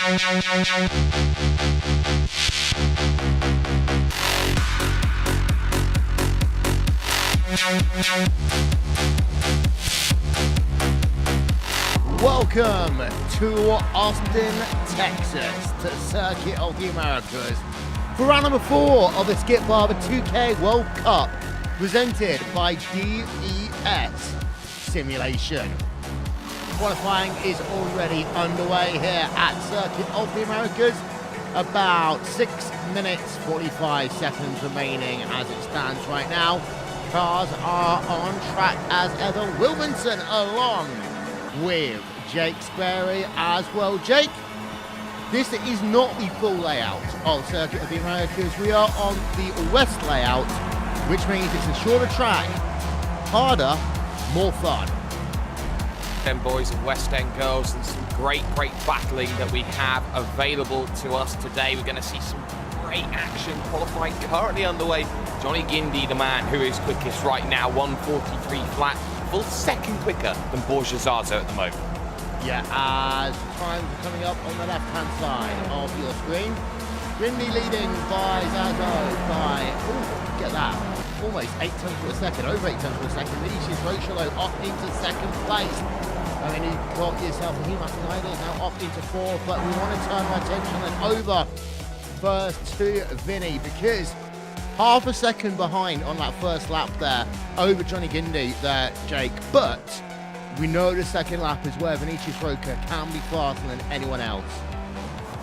Welcome to Austin, Texas, to Circuit of the Americas for round number 4 of the Skip Barber 2K World Cup, presented by DES Simulation. Qualifying is already underway here at Circuit of the Americas. About 6 minutes 45 seconds remaining as it stands right now. Cars are on track as ever. Wilmanson along with Jake Sperry as well. Jake, this is not the full layout of Circuit of the Americas. We are on the West layout, which means it's a shorter track, harder, more fun. End boys and West End girls, and some great battling that we have available to us today. We're going to see some great action. Qualifying currently underway. Johnny Guindy, the man who is quickest right now, 1:43 flat, full second quicker than Borja Zaza at the moment. Yeah, as times are coming up on the left-hand side of your screen. Guindy leading by Zazo by, get that, almost 8 tenths per second, over 8 tenths per second. Vinicius Rochelo up into second place. I mean, you've got yourself a Hema Snyder now up into 4th, but we want to turn our attention then over first to Vinny, because half a second behind on that first lap there over Johnny Guindy there, Jake. But we know the second lap is where Vinicius Roca can be faster than anyone else.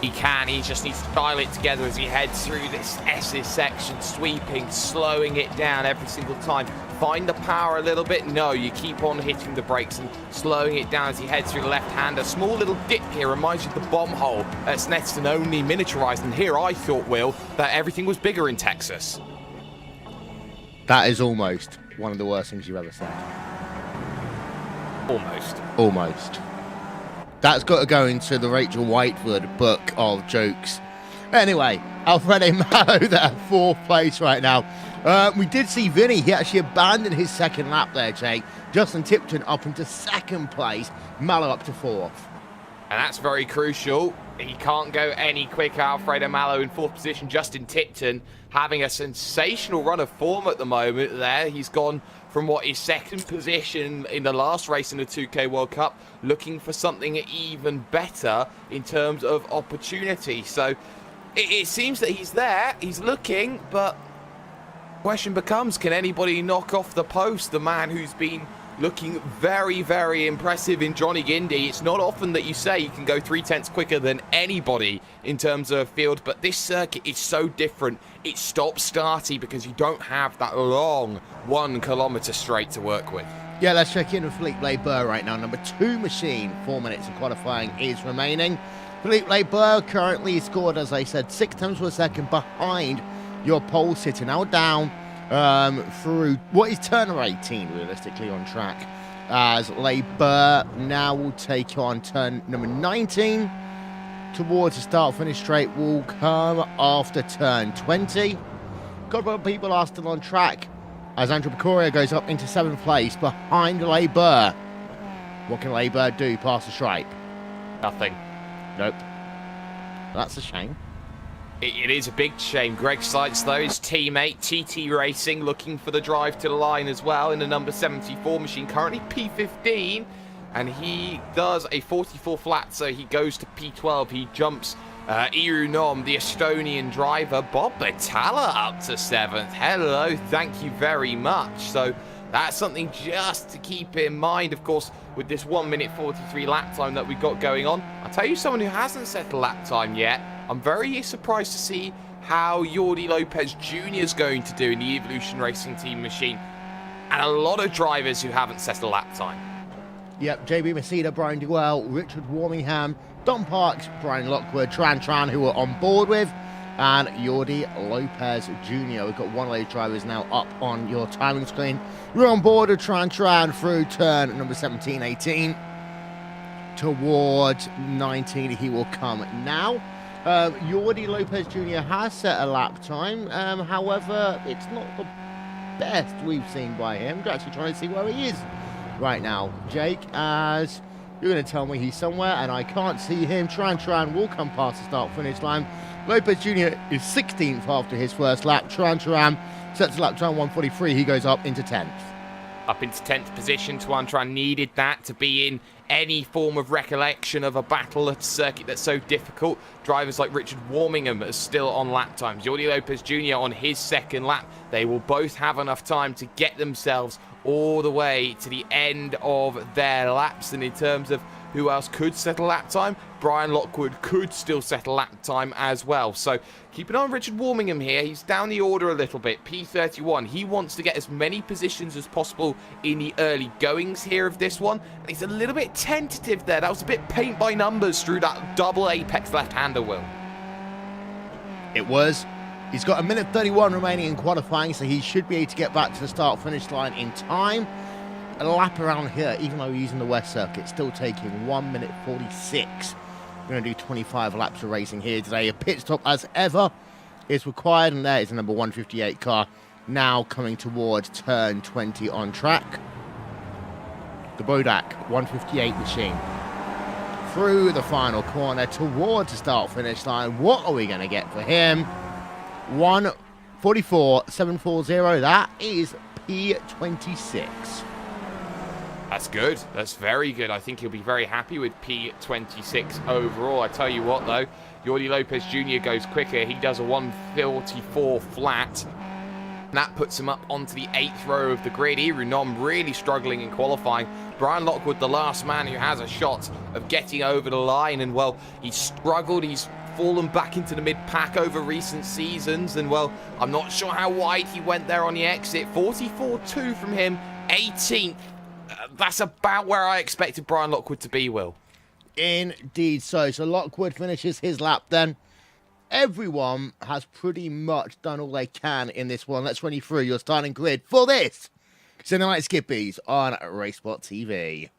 He can, he just needs to dial it together as he heads through this S's section, sweeping, slowing it down every single time. Find the power a little bit. No, you keep on hitting the brakes and slowing it down as he heads through the left-hand. A small little dip here reminds you of the bomb hole at Snetson, only miniaturized. And here I thought, Will, that everything was bigger in Texas. That is almost one of the worst things you've ever said. Almost. That's got to go into the Rachel Whitewood book of jokes. Anyway, Alfredo Mallow there, 4th place right now. We did see Vinny, he actually abandoned his second lap there, Jake. Justin Tipton up into 2nd place, Mallow up to 4th. And that's very crucial. He can't go any quicker. Alfredo Mallow in 4th position. Justin Tipton having a sensational run of form at the moment there. He's gone from what is 2nd position in the last race in the 2K World Cup, looking for something even better in terms of opportunity. So it seems that he's there, he's looking, but question becomes, can anybody knock off the post? The man who's been looking very impressive in Johnny Guindy. It's not often that you say you can go 3 tenths quicker than anybody in terms of field, but this circuit is so different. It's stop-starty because you don't have that long 1 kilometer straight to work with. Yeah, let's check in with Philippe Leber right now. Number 2 machine, 4 minutes of qualifying is remaining. Philippe Leber currently scored, as I said, 6 tenths per second behind your pole sitter. Now down through what is turn 18 realistically on track, as Leber now will take on turn number 19 towards the start finish straight will come after turn 20. Couple of people are still on track as Andrew Picoria goes up into 7th place behind Leber. What can Leber do past the stripe? Nothing. Nope. That's a shame. It is a big shame. Greg Seitz, though, his teammate, TT Racing, looking for the drive to the line as well in the number 74 machine, currently P15, and he does a 44 flat, so he goes to P12. He jumps Iru Nom, the Estonian driver, Bob Batalla up to 7th. Hello, thank you very much. So that's something just to keep in mind, of course, with this 1 minute 43 lap time that we've got going on. I'll tell you someone who hasn't set a lap time yet. I'm very surprised to see how Jordi Lopez Jr. is going to do in the Evolution Racing Team machine. And a lot of drivers who haven't set a lap time. Yep, JB Maceda, Brian Dewell, Richard Warmingham, Don Parks, Brian Lockwood, Tran who are on board with, and Jordi Lopez Jr. We've got one of those drivers now up on your timing screen. We're on board with Tran through turn number 17, 18. Towards 19, he will come now. Jordi Lopez Jr. has set a lap time. However, it's not the best we've seen by him. We're actually trying to see where he is right now, Jake, as You're going to tell me he's somewhere, and I can't see him. Tran will come past the start-finish line. Lopez Jr. is 16th after his first lap. Tran sets the lap time 1:43. He goes up into 10th. Up into 10th position. Tran needed that to be in any form of recollection of a battle at a circuit that's so difficult. Drivers like Richard Warmingham are still on lap times. Jordi Lopez Jr. on his second lap. They will both have enough time to get themselves all the way to the end of their laps. And in terms of who else could settle lap time, Brian Lockwood could still settle lap time as well. So keep an eye on Richard Warmingham here. He's down the order a little bit. P31. He wants to get as many positions as possible in the early goings here of this one. And he's a little bit tentative there. That was a bit paint by numbers through that double apex left-hander, Will. It was. He's got 1:31 remaining in qualifying, so he should be able to get back to the start-finish line in time. A lap around here, even though we're using the West Circuit, still taking 1:46. We're going to do 25 laps of racing here today. A pit stop, as ever, is required, and there is the number 158 car now coming towards turn 20 on track. The Bodak 158 machine through the final corner towards the start-finish line. What are we going to get for him? 1:44.740. That is P26. That's good. That's very good. I think he'll be very happy with P26 overall. I tell you what, though, Jordi Lopez Jr. goes quicker. He does a 1:44 flat. That puts him up onto the 8th row of the grid. Irunom really struggling in qualifying. Brian Lockwood, the last man who has a shot of getting over the line. And, well, he's struggled. He's fallen back into the mid-pack over recent seasons. And, well, I'm not sure how wide he went there on the exit. 44.2 from him, 18th. That's about where I expected Brian Lockwood to be, Will. Indeed so. So Lockwood finishes his lap then. Everyone has pretty much done all they can in this one. Let's run you through your starting grid for this Cinematic Skippies on RaceSpotTV.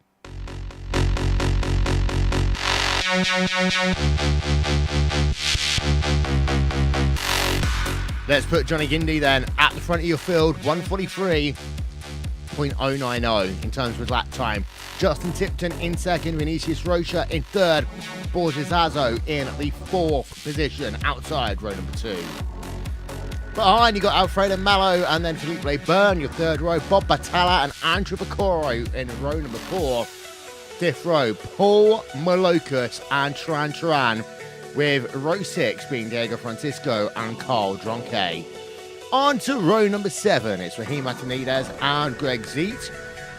Let's put Johnny Guindy then at the front of your field, 1:43.090 in terms of lap time. Justin Tipton in second, Vinicius Rocha in third, Borges Azo in the fourth position outside row number 2. Behind you got Alfredo Mallow and then Felipe Byrne, your third row, Bob Batalla and Andrew Picoro in row number 4. Fifth row, Paul Malokas and Tran, with row 6 being Diego Francisco and Carl Dronke. On to row number 7, it's Raheem Martinez and Greg Zeet,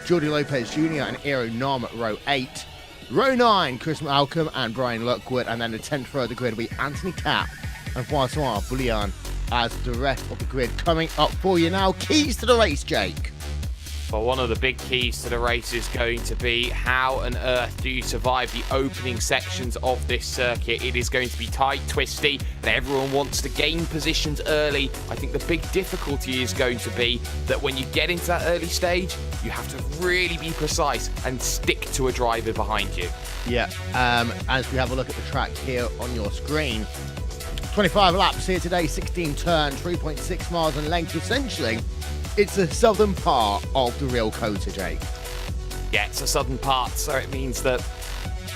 Jordi Lopez Jr. and Iro Nom, row 8. Row 9, Chris Malcolm and Brian Lockwood, and then the 10th row of the grid will be Anthony Capp and Francois Bouillon as the rest of the grid coming up for you now. Keys to the race, Jake. Well, one of the big keys to the race is going to be how on earth do you survive the opening sections of this circuit. It is going to be tight, twisty, and everyone wants to gain positions early. I think the big difficulty is going to be that when you get into that early stage, you have to really be precise and stick to a driver behind you. Yeah, as we have a look at the track here on your screen, 25 laps here today, 16 turns, 3.6 miles in length. Essentially, it's the southern part of the real COTA, Jake. Yeah, it's a southern part, so it means that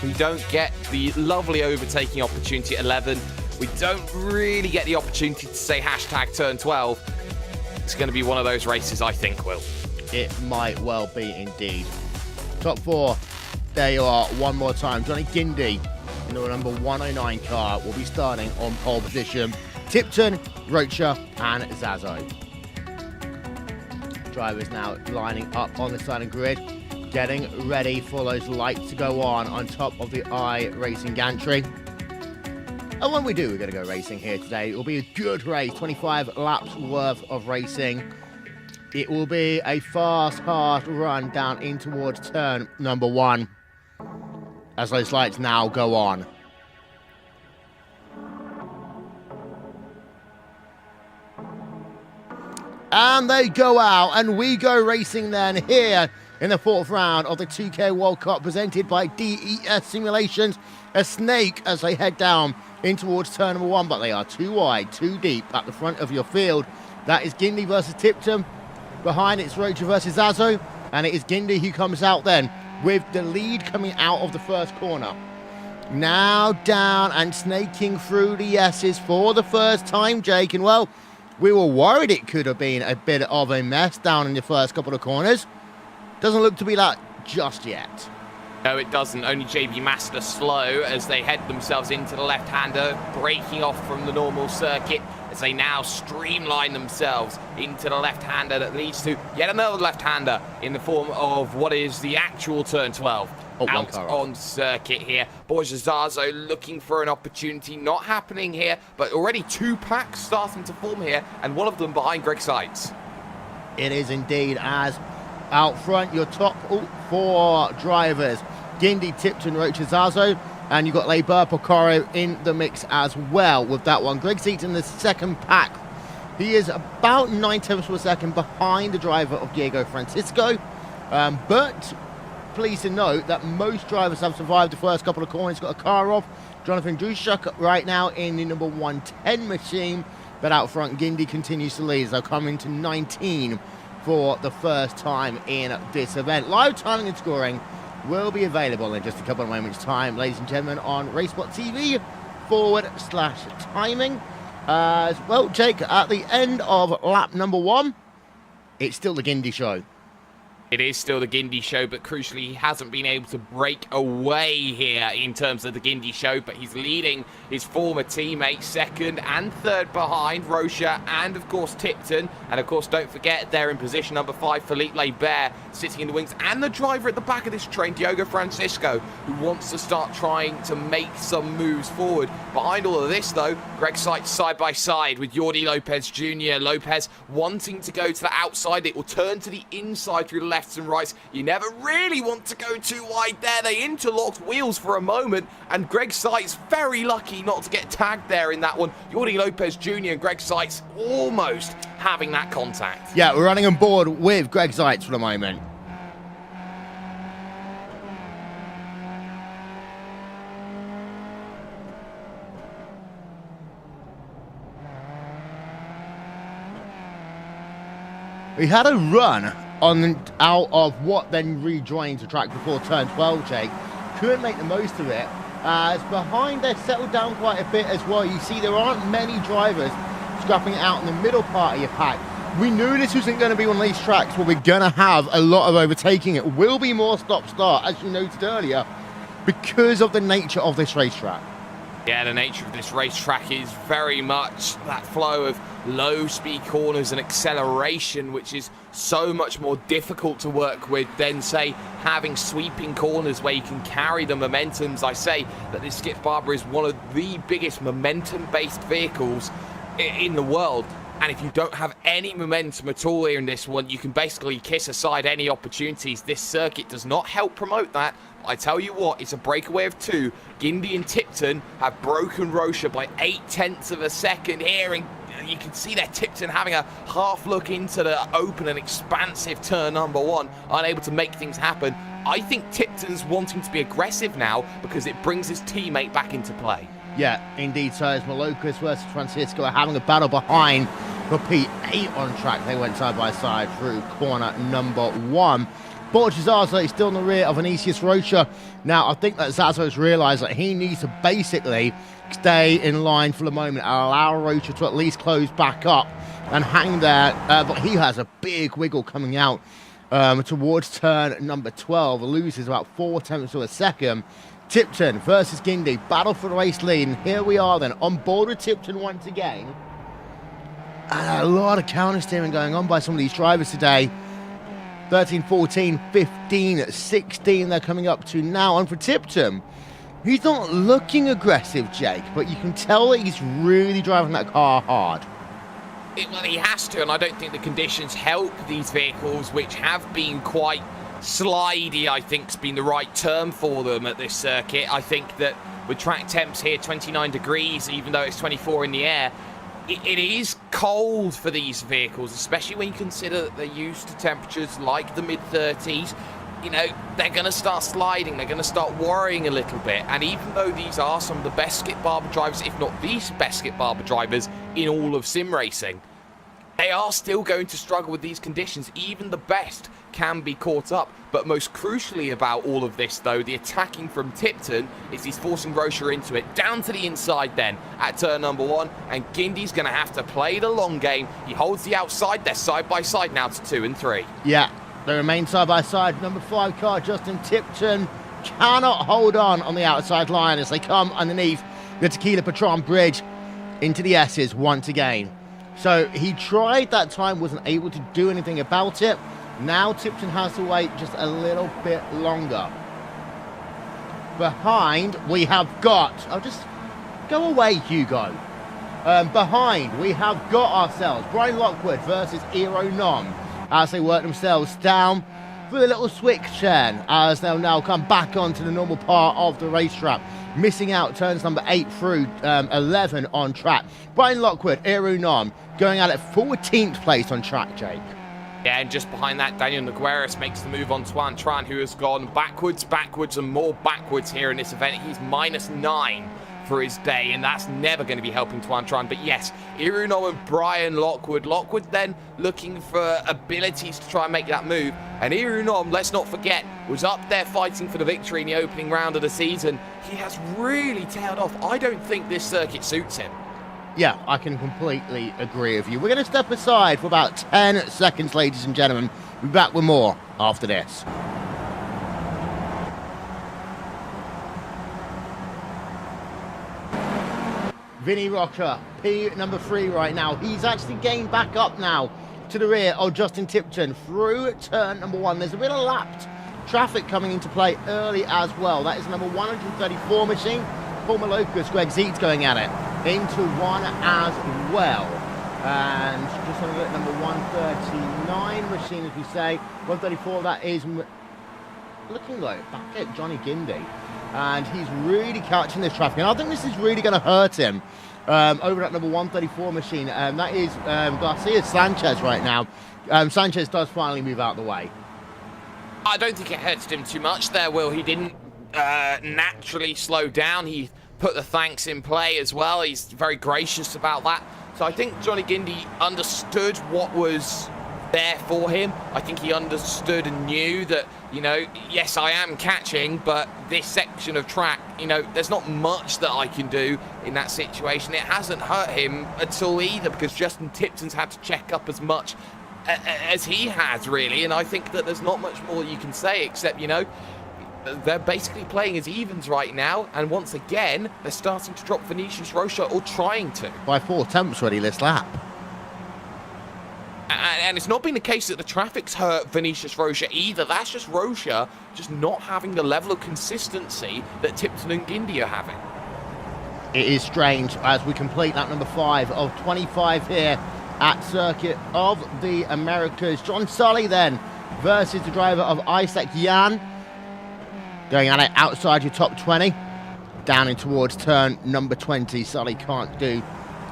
we don't get the lovely overtaking opportunity at 11. We don't really get the opportunity to say hashtag turn 12. It's going to be one of those races, I think, Will. It might well be indeed. Top 4, there you are, one more time. Johnny Guindy in the number 109 car will be starting on pole position. Tipton, Rocha and Zazo. Drivers now lining up on the starting grid, getting ready for those lights to go on top of the iRacing gantry. And when we do, we're going to go racing here today. It will be a good race, 25 laps worth of racing. It will be a fast, hard run down in towards turn number 1 as those lights now go on. And they go out, and we go racing then here in the 4th round of the 2K World Cup presented by DES Simulations. A snake as they head down in towards turn number 1, but they are too wide, too deep at the front of your field. That is Guindy versus Tipton. Behind it's Rocha versus Azo, and it is Guindy who comes out then with the lead coming out of the first corner. Now down and snaking through the S's for the first time, Jake. And well, we were worried it could have been a bit of a mess down in the first couple of corners. Doesn't look to be that just yet. No, it doesn't. Only JB Master slow as they head themselves into the left-hander, breaking off from the normal circuit as they now streamline themselves into the left-hander that leads to yet another left-hander in the form of what is the actual turn 12. Out on circuit here. Borjazazo looking for an opportunity. Not happening here, but already 2 packs starting to form here, and one of them behind Greg Seitz. It is indeed, as out front, your top 4 drivers, Gindi, Tipton, Rochazazo, and you've got Leiber Pocaro in the mix as well with that one. Greg Seitz in the second pack. He is about 9/10 of a second behind the driver of Diego Francisco, but pleased to note that most drivers have survived the first couple of corners. Got a car off. Jonathan Dushak right now in the number 110 machine, but out front, Gindi continues to lead. They'll come into 19 for the first time in this event. Live timing and scoring will be available in just a couple of moments' time, ladies and gentlemen, on RaceSpotTV /timing. As well, Jake, at the end of lap number 1, it's still the Gindi show. It is still the Gindi show, but crucially, he hasn't been able to break away here in terms of the Gindi show, but he's leading his former teammates second and third behind Rocha and, of course, Tipton. And, of course, don't forget, they're in position number 5, Philippe Leiber, sitting in the wings, and the driver at the back of this train, Diogo Francisco, who wants to start trying to make some moves forward. Behind all of this, though, Greg Seitz side by side with Jordi Lopez Jr. Lopez wanting to go to the outside. It will turn to the inside through the lefts and rights. You never really want to go too wide there. They interlocked wheels for a moment, and Greg Seitz very lucky not to get tagged there in that one. Jordi Lopez Jr. and Greg Seitz almost having that contact. Yeah, we're running on board with Greg Seitz for the moment. We had a run out of what then rejoined the track before turn 12, Jake. Couldn't make the most of it. As behind, they've settled down quite a bit as well. You see, there aren't many drivers scrapping it out in the middle part of your pack. We knew this wasn't going to be one of these tracks where we're going to have a lot of overtaking. It will be more stop-start, as you noted earlier, because of the nature of this racetrack. Yeah, the nature of this racetrack is very much that flow of low-speed corners and acceleration, which is so much more difficult to work with than, say, having sweeping corners where you can carry the momentums. I say that this Skip Barber is one of the biggest momentum-based vehicles in the world. And if you don't have any momentum at all here in this one, you can basically kiss aside any opportunities. This circuit does not help promote that. I tell you what, it's a breakaway of 2. Gindi and Tipton have broken Rocha by 0.8 of a second here, and you can see there Tipton having a half look into the open and expansive turn number 1, unable to make things happen. I think Tipton's wanting to be aggressive now because it brings his teammate back into play. Yeah, indeed so. As Malocas versus Francisco are having a battle behind for P8 on track. They went side by side through corner number 1. Borjazazo is still in the rear of Vinicius Rocha. Now, I think that Zazo's realised that he needs to basically stay in line for the moment and allow Rocha to at least close back up and hang there. But he has a big wiggle coming out towards turn number 12. Loses about 0.4 of a second. Tipton versus Gindi, battle for the race lead. And here we are then, on board with Tipton once again. And a lot of counter steering going on by some of these drivers today. 13, 14, 15, 16 they're coming up to now. And for Tipton, he's not looking aggressive, Jake, but you can tell that he's really driving that car hard. Well, he has to, and I don't think the conditions help these vehicles, which have been quite slidey, I think has been the right term for them at this circuit. I think that with track temps here, 29 degrees, even though it's 24 in the air, it is cold for these vehicles, especially when you consider that they're used to temperatures like the mid-30s. You know, they're going to start sliding, they're going to start worrying a little bit. And even though these are some of the best Skip Barber drivers, if not the best Skip Barber drivers in all of sim racing, They are still going to struggle with these conditions. Even the best can be caught up. But most crucially about all of this, though, the attacking from Tipton is he's forcing Rocha into it. Down to the inside then at turn number 1. And Guindy's going to have to play the long game. He holds the outside. They're side by side now to 2 and 3. Yeah, they remain side by side. Number 5 car, Justin Tipton, cannot hold on the outside line as they come underneath the Tequila Patron Bridge into the S's once again. So he tried that time, wasn't able to do anything about it. Now Tipton has to wait just a little bit longer. Behind, we have got... I'll just go away, Hugo. Behind, we have got ourselves Brian Lockwood versus Ero Nom as they work themselves down for the little switch turn as they'll now come back onto the normal part of the racetrack. Missing out turns number 8 through 11 on track. Brian Lockwood, Ero Nom going out at 14th place on track, Jake. Yeah, and just behind that, Daniel Nogueras makes the move on Tuan Tran, who has gone backwards, and more backwards here in this event. He's -9 for his day, and that's never going to be helping Tuan Tran. But yes, Iruno and Brian Lockwood. Lockwood then looking for abilities to try and make that move. And Iruno, let's not forget, was up there fighting for the victory in the opening round of the season. He has really tailed off. I don't think this circuit suits him. Yeah, I can completely agree with you. We're going to step aside for about 10 seconds, ladies and gentlemen. We'll be back with more after this. Vinny Rocha, P number 3 right now. He's actually gained back up now to the rear of Justin Tipton through turn number 1. There's a bit of lapped traffic coming into play early as well. That is number 134 machine. Paul Malocus, Greg Zeed's going at it into 1 as well. And just having a look at number 139 machine, as we say. 134, that is looking like back at Johnny Gindy. And he's really catching this traffic. And I think this is really going to hurt him over at number 134 machine. That is Garcia Sanchez right now. Sanchez does finally move out of the way. I don't think it hurted him too much there, Will. He didn't naturally slow down. He put the thanks in play as well. He's very gracious about that. So I think Johnny Gindy understood what was there for him. I think he understood and knew that, you know, yes, I am catching, but this section of track, you know, there's not much that I can do in that situation. It hasn't hurt him at all either, because Justin Tipton's had to check up as much as he has, really. And I think that there's not much more you can say except, you know, they're basically playing as evens right now, and once again, they're starting to drop Vinicius Rocha, or trying to. By 4 attempts already this lap. And it's not been the case that the traffic's hurt Vinicius Rocha either. That's just Rocha just not having the level of consistency that Tipton and Gindy are having. It is strange as we complete lap number 5 of 25 here at Circuit of the Americas. John Sully then versus the driver of Isaac Yan. Going at it outside your top 20. Down in towards turn number 20. Sully can't do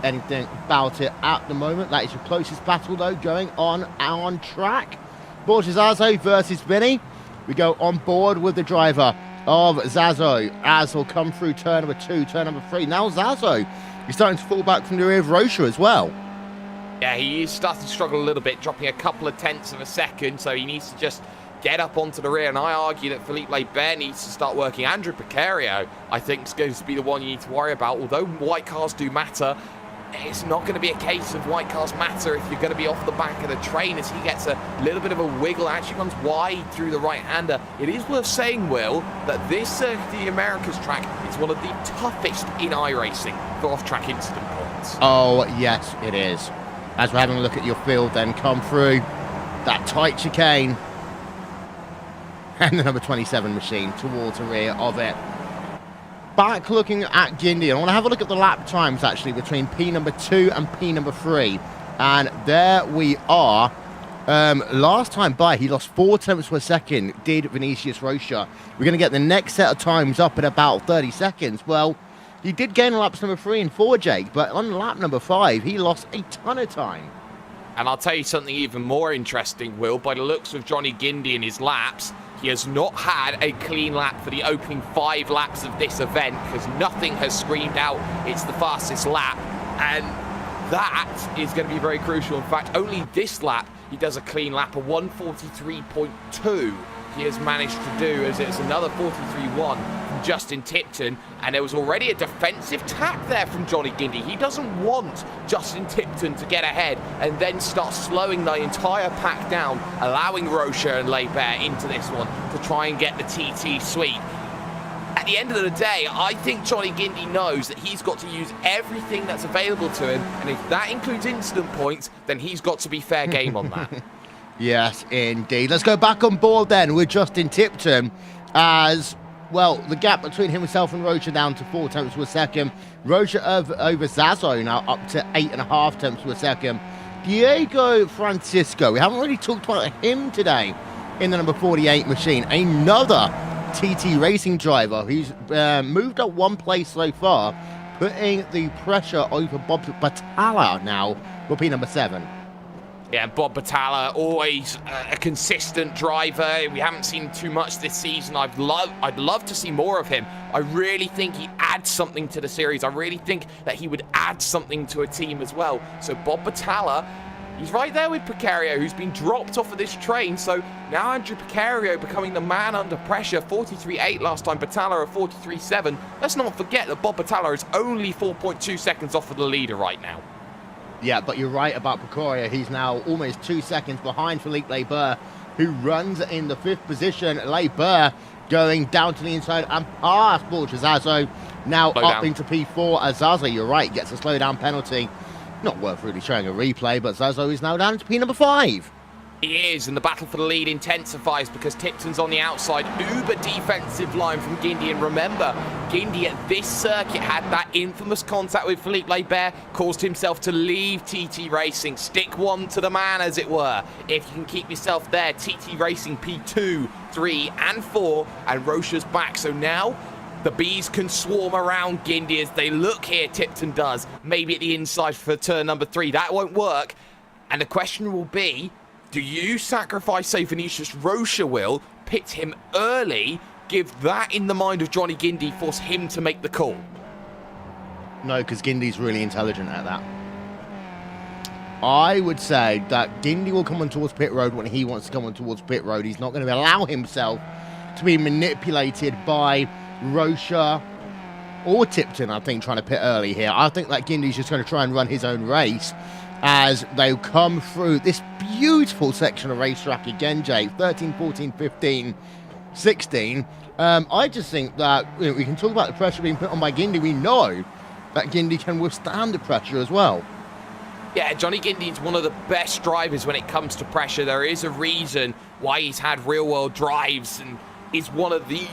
anything about it at the moment. That is your closest battle, though, going on track. Borges Zazo versus Vinny. We go on board with the driver of Zazo as he'll come through turn number 2, turn number 3. Now Zazo is starting to fall back from the rear of Rocha as well. Yeah, he is starting to struggle a little bit, dropping a couple of tenths of a second, so he needs to just get up onto the rear. And I argue that Felipe Leibert needs to start working. Andrew Picario, I think, is going to be the one you need to worry about. Although white cars do matter, it's not going to be a case of white cars matter if you're going to be off the back of the train, as he gets a little bit of a wiggle, actually runs wide through the right-hander. It is worth saying, Will, that this Circuit of the Americas track is one of the toughest in iRacing for off-track incident points. Oh, yes, it is. As we're having a look at your field then come through that tight chicane. And the number 27 machine towards the rear of it. Back looking at Gindy. I want to have a look at the lap times, actually, between P number 2 and P number 3. And there we are. Last time by, he lost 4 tenths per second, did Vinicius Rocha. We're going to get the next set of times up at about 30 seconds. Well, he did gain laps number 3 and 4, Jake, but on lap number 5, he lost a ton of time. And I'll tell you something even more interesting, Will. By the looks of Johnny Gindy in his laps, he has not had a clean lap for the opening 5 laps of this event, because nothing has screamed out it's the fastest lap. And that is going to be very crucial. In fact, only this lap, he does a clean lap of 1:43.2. He has managed to do, as it's another 43.1 from Justin Tipton, and there was already a defensive tap there from Johnny Gindy. He doesn't want Justin Tipton to get ahead and then start slowing the entire pack down, allowing Rocha and Leibert into this one to try and get the TT sweep. At the end of the day, I think Johnny Gindy knows that he's got to use everything that's available to him, and if that includes instant points, then he's got to be fair game on that. Yes, indeed. Let's go back on board then with Justin Tipton, as, well, the gap between himself and Rocha down to 4 tenths per second. Rocha over Zazo now up to 8.5 tenths per second. Diego Francisco, we haven't really talked about him today in the number 48 machine. Another TT racing driver who's moved up one place so far, putting the pressure over Bob Battalla now will be number 7. Yeah, Bob Battalla, always a consistent driver. We haven't seen too much this season. I'd love to see more of him. I really think he adds something to the series. I really think that he would add something to a team as well. So Bob Battalla, he's right there with Picario, who's been dropped off of this train. So now Andrew Picario becoming the man under pressure. 43.8 last time, Battalla at 43.7. Let's not forget that Bob Battalla is only 4.2 seconds off of the leader right now. Yeah, but you're right about Picario. He's now almost 2 seconds behind Philippe Leibert, who runs in the 5th position. Leibert going down to the inside and past Zazo. Now up into P4 as Zazo, you're right, gets a slowdown penalty. Not worth really showing a replay, but Zazo is now down into P number 5. He is, and the battle for the lead intensifies because Tipton's on the outside. Uber defensive line from Gindy, and remember, Gindy at this circuit had that infamous contact with Philippe Leibert, caused himself to leave TT Racing. Stick one to the man, as it were. If you can keep yourself there, TT Racing P2, 3 and 4, and Rocha's back. So now the bees can swarm around Gindy as they look here. Tipton does, maybe at the inside for turn number 3. That won't work, and the question will be, do you sacrifice, say, Vinicius Rocha will, pit him early, give that in the mind of Johnny Gindy, force him to make the call? No, because Gindy's really intelligent at that. I would say that Gindy will come on towards pit road when he wants to come on towards pit road. He's not going to allow himself to be manipulated by Rocha or Tipton, I think, trying to pit early here. I think that Gindy's just going to try and run his own race as they come through this beautiful section of racetrack again, Jake. 13, 14, 15, 16. I just think that, you know, we can talk about the pressure being put on by Gindy. We know that Gindy can withstand the pressure as well. Yeah, Johnny Gindy is one of the best drivers when it comes to pressure. There is a reason why he's had real-world drives and is one of the,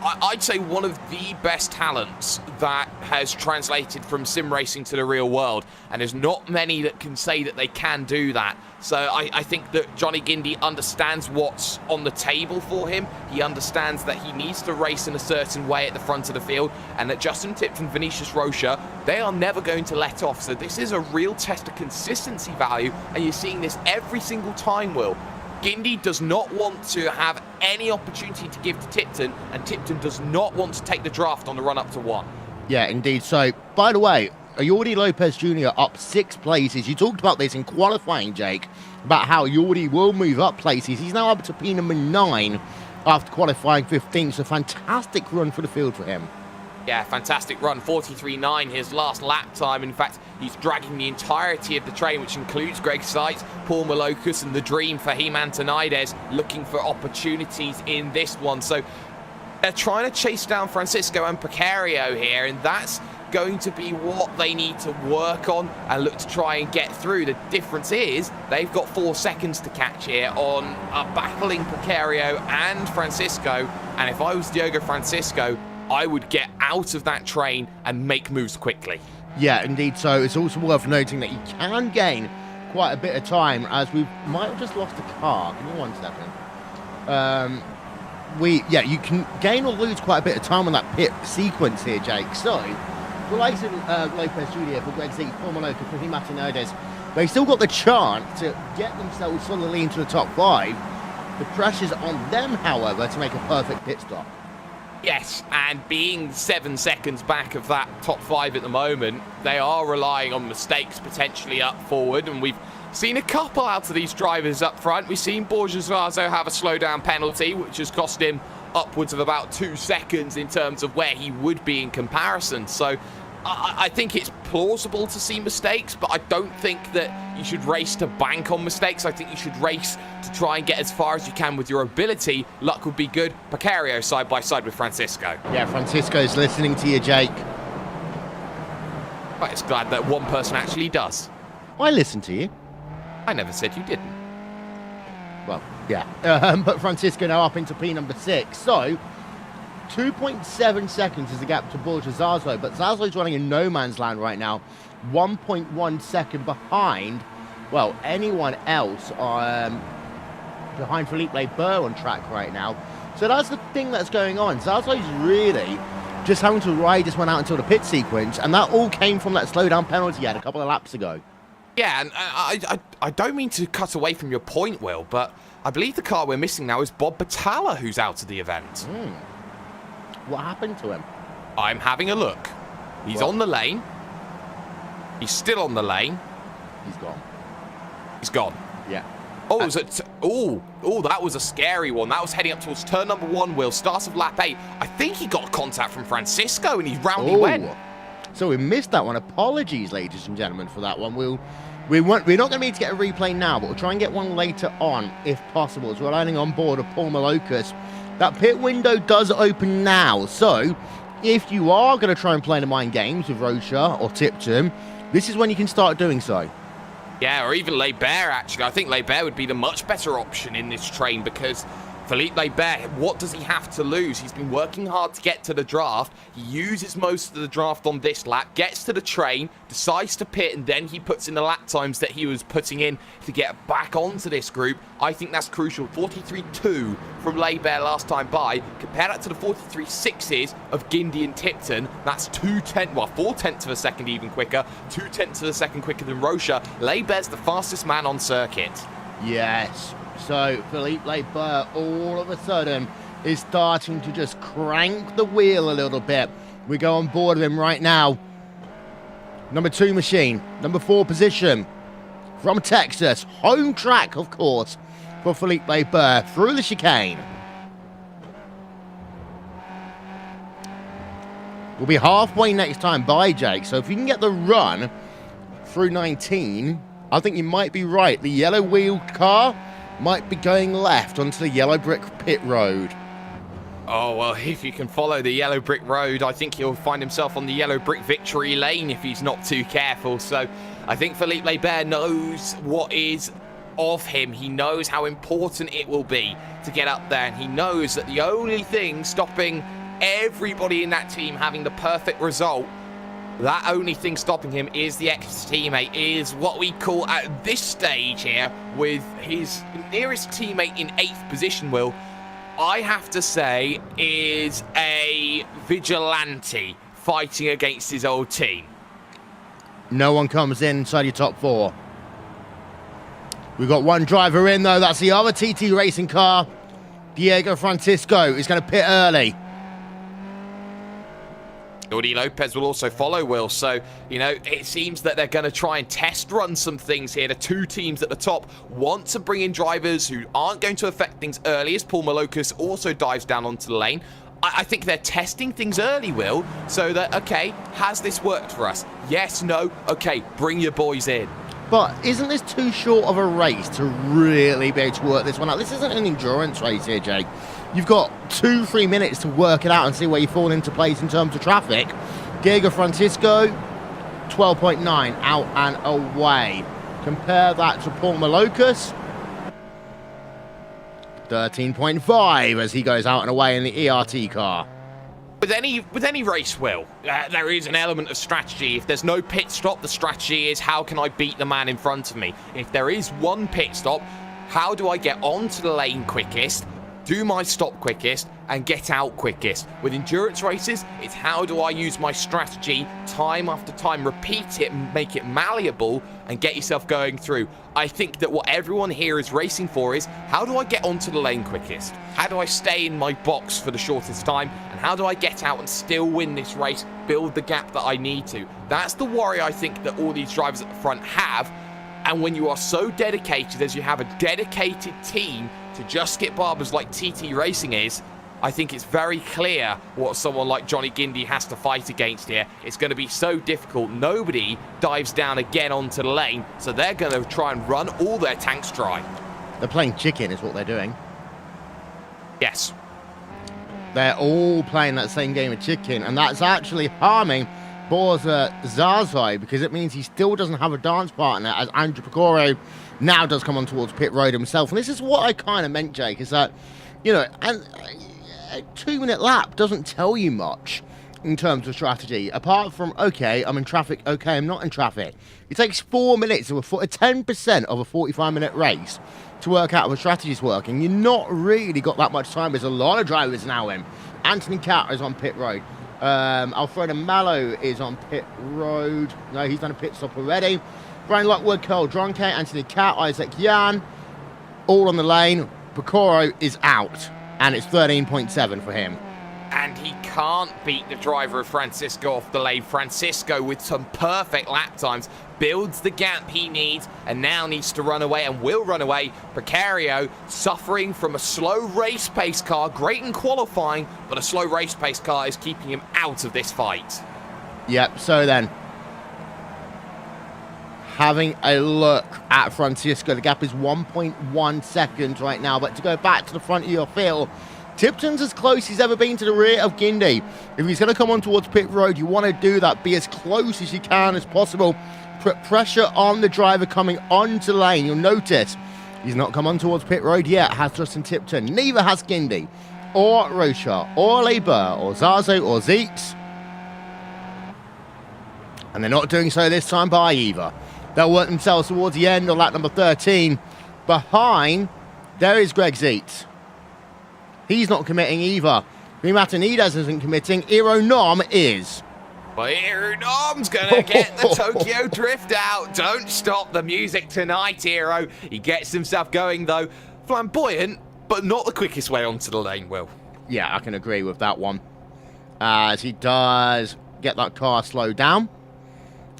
I'd say, one of the best talents that has translated from sim racing to the real world. And there's not many that can say that they can do that. So I think that Johnny Gindy understands what's on the table for him. He understands that he needs to race in a certain way at the front of the field, and that Justin Tipton and Vinicius Rocha, they are never going to let off. So this is a real test of consistency value, and you're seeing this every single time, Will. Gindy does not want to have any opportunity to give to Tipton, and Tipton does not want to take the draft on the run up to 1. Yeah, indeed. So, by the way, Jordi Lopez Jr. up 6 places. You talked about this in qualifying, Jake, about how Jordi will move up places. He's now up to P number 9 after qualifying 15th. So, fantastic run for the field for him. Yeah, fantastic run. 43.9, his last lap time. In fact, he's dragging the entirety of the train, which includes Greg Seitz, Paul Malocus, and the dream for Antonides, looking for opportunities in this one. So they're trying to chase down Francisco and Picario here, and that's going to be what they need to work on and look to try and get through. The difference is they've got 4 seconds to catch here on battling Picario and Francisco, and if I was Diogo Francisco, I would get out of that train and make moves quickly. Yeah, indeed. So it's also worth noting that you can gain quite a bit of time, as we might have just lost a car. Give me 1 second. You can gain or lose quite a bit of time on that pit sequence here, Jake. So, for likes of Lopez Jr., for Greg Seitz, Paul Malocus, for Antonides, they've still got the chance to get themselves solidly into the top 5. The pressure's on them, however, to make a perfect pit stop. Yes, and being 7 seconds back of that top 5 at the moment, they are relying on mistakes potentially up forward, and we've seen a couple out of these drivers up front. We've seen Borgesazo have a slowdown penalty, which has cost him upwards of about 2 seconds in terms of where he would be in comparison. So I think it's plausible to see mistakes, but I don't think that you should race to bank on mistakes. I think you should race to try and get as far as you can with your ability. Luck would be good. Pacario side by side with Francisco. Yeah, Francisco's listening to you, Jake. But it's glad that one person actually does. I listen to you. I never said you didn't. Well, yeah. But Francisco now up into P number 6. So 2.7 seconds is the gap to Borgesazo, but Zazo's running in no man's land right now. 1.1 second behind, well, anyone else behind Felipe Burr on track right now. So that's the thing that's going on. Zazo's really just having to ride this one out until the pit sequence, and that all came from that slowdown penalty he had a couple of laps ago. Yeah, and I don't mean to cut away from your point, Will, but I believe the car we're missing now is Bob Battalla, who's out of the event. What happened to him? I'm having a look. He's on the lane. He's still on the lane. He's gone. He's gone. Yeah. Oh, that was a scary one. That was heading up towards turn number 1, Will. Start of lap 8. I think he got contact from Francisco, and he's round he went. So we missed that one. Apologies, ladies and gentlemen, for that one. We're not going to need to get a replay now, but we'll try and get one later on, if possible, as we're landing on board of Paul Malocas. That pit window does open now, so if you are going to try and play the mind games with Rocha or Tipton, this is when you can start doing so. Yeah, or even Leibert, actually. I think Leibert would be the much better option in this train, because Philippe Leibert, what does he have to lose? He's been working hard to get to the draft. He uses most of the draft on this lap, gets to the train, decides to pit, and then he puts in the lap times that he was putting in to get back onto this group. I think that's crucial. 43.2 from Leibert last time by. Compare that to the 43.6s of Guindy and Tipton. That's 4/10 of a second even quicker. 2/10 of a second quicker than Rocha. Leibert's the fastest man on circuit. Yes. So Felipe Burr all of a sudden is starting to just crank the wheel a little bit. We go on board of him right now. Number 2 machine, number 4 position from Texas. Home track, of course, for Felipe Burr through the chicane. We'll be halfway next time by, Jake. So if you can get the run through 19, I think you might be right. The yellow wheeled car might be going left onto the yellow brick pit road. Oh, well, if you can follow the yellow brick road, I think he'll find himself on the yellow brick victory lane if he's not too careful. So I think Felipe Leibert knows what is of him. He knows how important it will be to get up there, and he knows that the only thing stopping everybody in that team having the perfect result, that only thing stopping him is the ex-teammate, is what we call at this stage here with his nearest teammate in 8th position, Will, I have to say is a vigilante fighting against his old team. No one comes in inside your top 4. We've got one driver in, though. That's the other TT racing car. Diego Francisco is going to pit early. Jordi Lopez will also follow, Will. So, you know, it seems that they're going to try and test run some things here. The 2 teams at the top want to bring in drivers who aren't going to affect things early, as Paul Malocas also dives down onto the lane. I think they're testing things early, Will, so that, okay, has this worked for us? Yes, no, okay, bring your boys in. But isn't this too short of a race to really be able to work this one out? This isn't an endurance race here, Jake. You've got 2-3 minutes to work it out and see where you fall into place in terms of traffic. Diego Francisco, 12.9 out and away. Compare that to Paul Malocas, 13.5 as he goes out and away in the ERT car. With any race, Will, there is an element of strategy. If there's no pit stop, the strategy is how can I beat the man in front of me? If there is one pit stop, how do I get onto the lane quickest, do my stop quickest, and get out quickest? With endurance races, it's how do I use my strategy time after time, repeat it, make it malleable, and get yourself going through. I think that what everyone here is racing for is how do I get onto the lane quickest? How do I stay in my box for the shortest time? And How do I get out and still win this race, build the gap that I need to? That's the worry I think that all these drivers at the front have. And when you are so dedicated as you have a dedicated team to just skip Barbers like TT Racing is, I think it's very clear what someone like Johnny Gindi has to fight against here. It's going to be so difficult. Nobody dives down again onto the lane, so they're going to try and run all their tanks dry. They're playing chicken is what they're doing. Yes. They're all playing that same game of chicken, and that's actually harming Borza Zazai, because it means he still doesn't have a dance partner, as Andrew Picoro now does come on towards pit road himself. And this is what I kind of meant, Jake, is that, you know, and a 2-minute lap doesn't tell you much in terms of strategy, apart from, okay, I'm in traffic, okay, I'm not in traffic. It takes 4 minutes of a 10% of a 45-minute race to work out if a strategy's working. You're not really got that much time. There's a lot of drivers now in. Anthony Cat is on pit road. Alfredo Mallow is on pit road. No, he's done a pit stop already. Brian Lockwood, Carl Dronke, Anthony Cat, Isaac Yan, all on the lane. Picoro is out, and it's 13.7 for him. And he can't beat the driver of Francisco off the lane. Francisco, with some perfect lap times, builds the gap he needs and now needs to run away and will run away. Precario suffering from a slow race pace car, great in qualifying, but a slow race pace car is keeping him out of this fight. Yep, so then, having a look at Francisco, the gap is 1.1 seconds right now, but to go back to the front of your field, Tipton's as close as he's ever been to the rear of Gindi. If he's going to come on towards pit road, you want to do that. Be as close as you can as possible. Put pressure on the driver coming onto lane. You'll notice he's not come on towards pit road yet, has Justin Tipton. Neither has Gindi, or Rocha, or Leiber, or Zazo, or Zeeks. And they're not doing so this time by either. They'll work themselves towards the end of lap number 13. Behind, there is Greg Zeeks. He's not committing either. Rimatanides isn't committing. Ironom is. Well, Ironom's going to get the Tokyo Drift out. Don't stop the music tonight, Hero. He gets himself going, though. Flamboyant, but not the quickest way onto the lane, Will. Yeah, I can agree with that one. As he does get that car slowed down.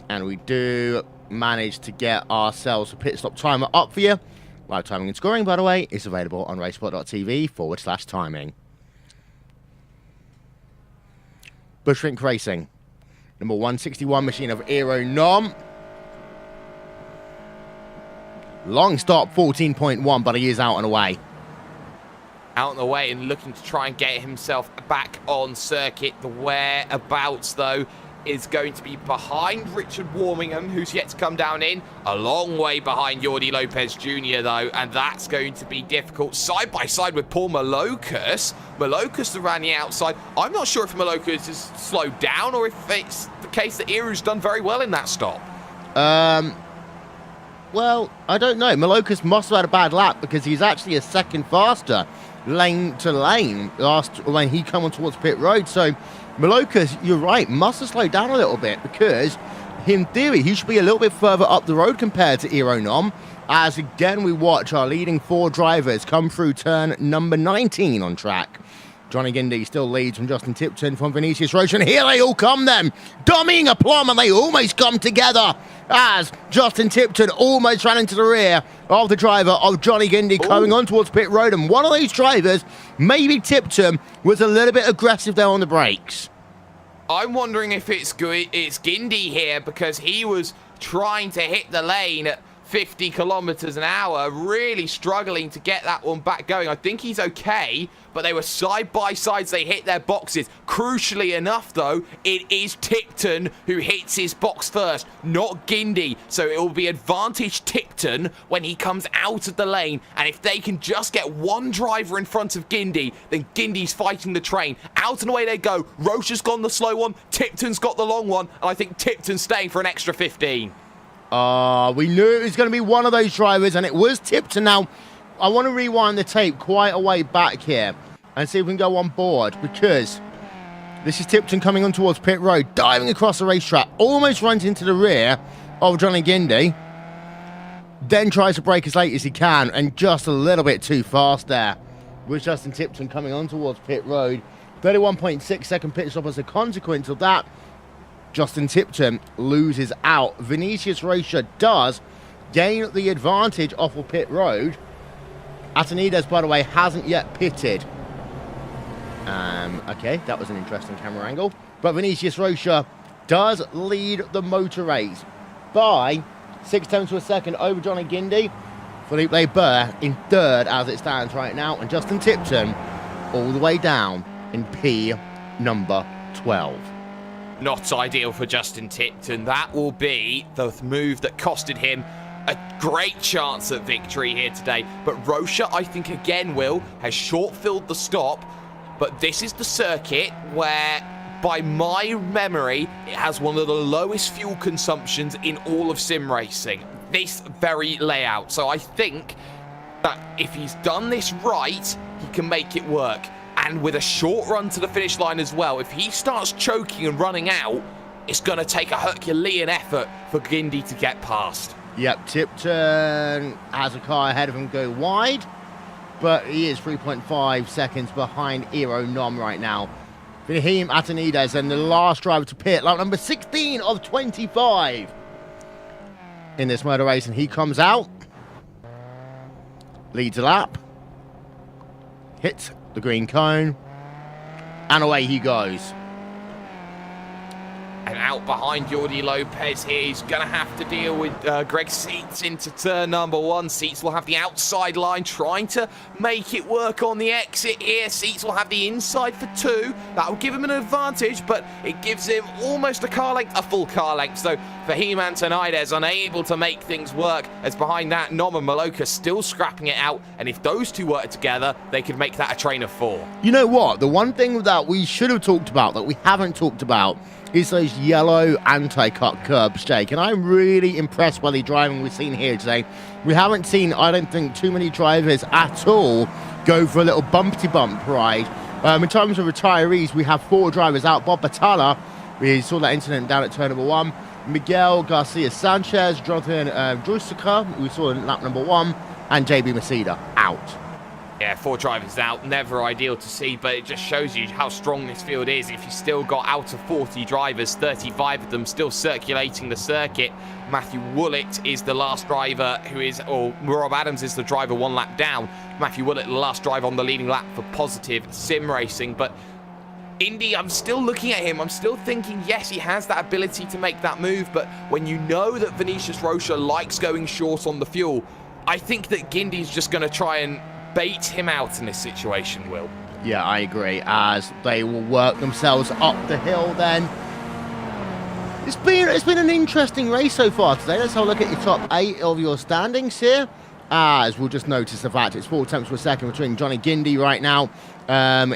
And we do manage to get ourselves a pit stop timer up for you. Live timing and scoring, by the way, is available on RaceSpot.tv/timing. Bushrink Racing. Number 161 machine of Ironom. Long stop, 14.1, but he is out and away. Out and away and looking to try and get himself back on circuit. The whereabouts, though, is going to be behind Richard Warmingham, who's yet to come down in. A long way behind Jordi Lopez Jr., though, and that's going to be difficult. Side by side with Paul Malokas. Malokas around the outside. I'm not sure if Malokas has slowed down or if it's the case that Iru's done very well in that stop. Well, I don't know. Malokas must have had a bad lap because he's actually a second faster lane to lane when he come on towards pit road. So Malokas, you're right, must have slowed down a little bit because in theory he should be a little bit further up the road compared to Ironom, as again we watch our leading four drivers come through turn number 19 on track. Johnny Gindi still leads from Justin Tipton, from Vinicius Roche, and here they all come then, dummying a plum, and they almost come together as Justin Tipton almost ran into the rear of the driver of Johnny Gindi coming on towards pit road, and one of those drivers, maybe Tipton, was a little bit aggressive there on the brakes. I'm wondering if it's Gindi here because he was trying to hit the lane at 50 kilometers an hour, really struggling to get that one back going. I think he's okay, but they were side by sides. They hit their boxes. Crucially enough, though, it is Tipton who hits his box first, not Gindi. So it will be advantage Tipton when he comes out of the lane. And if they can just get one driver in front of Gindi, then Gindi's fighting the train. Out and away they go. Roche has gone the slow one. Tipton's got the long one. And I think Tipton's staying for an extra 15. We knew it was going to be one of those drivers, and it was Tipton. Now, I want to rewind the tape quite a way back here and see if we can go on board, because this is Tipton coming on towards pit road, diving across the racetrack, almost runs into the rear of Johnny Gindi, then tries to brake as late as he can, and just a little bit too fast there with Justin Tipton coming on towards pit road. 31.6 second pit stop as a consequence of that. Justin Tipton loses out. Vinicius Rocha does gain the advantage off of pit road. Atanides, by the way, hasn't yet pitted. Okay, that was an interesting camera angle. But Vinicius Rocha does lead the motor race by 0.6 of a second over Johnny Guindy. Philippe Laber in third as it stands right now. And Justin Tipton all the way down in P number 12. Not ideal for Justin Tipton. That will be the move that costed him a great chance at victory here today. But Rocha, I think, again, Will, has short-filled the stop. But this is the circuit where, by my memory, it has one of the lowest fuel consumptions in all of sim racing. This very layout. So I think that if he's done this right, he can make it work. And with a short run to the finish line as well, if he starts choking and running out, it's going to take a Herculean effort for Guindy to get past. Yep, Tipton has a car ahead of him go wide, but he is 3.5 seconds behind Eero Nom right now. Fahim Atanides and the last driver to pit, lap number 16 of 25 in this motor race, and he comes out, leads a lap, hits the green cone, and away he goes. And out behind Jordi Lopez here, he's going to have to deal with Greg Seats into turn number 1. Seats will have the outside line, trying to make it work on the exit here. Seats will have the inside for 2. That will give him an advantage, but it gives him almost a full car length. So Fahim Antonides unable to make things work, as behind that, Nom and Maloka still scrapping it out. And if those two work together, they could make that a train of 4. You know what? The one thing that we should have talked about that we haven't talked about is those yellow anti-cut curbs, Jake. And I'm really impressed by the driving we've seen here today. We haven't seen, I don't think, too many drivers at all go for a little bumpty-bump ride. In terms of retirees, we have 4 drivers out. Bob Batalla, we saw that incident down at turn number 1. Miguel Garcia-Sanchez, Jonathan Drusica, we saw in lap number 1. And JB Maceda out. Yeah, 4 drivers out, never ideal to see, but it just shows you how strong this field is. If you still got out of 40 drivers, 35 of them still circulating the circuit. Matthew Woolett is the last driver Rob Adams is the driver 1 lap down. Matthew Woolett, the last driver on the leading lap for Positive Sim Racing. But Indy, I'm still looking at him. I'm still thinking, yes, he has that ability to make that move, but when you know that Vinicius Rocha likes going short on the fuel, I think that Guindy's just going to try and bait him out in this situation, Will. Yeah, I agree, as they will work themselves up the hill then. It's been an interesting race so far today. Let's have a look at your top 8 of your standings here, as we'll just notice the fact it's 4 tenths per second between Johnny Guindy right now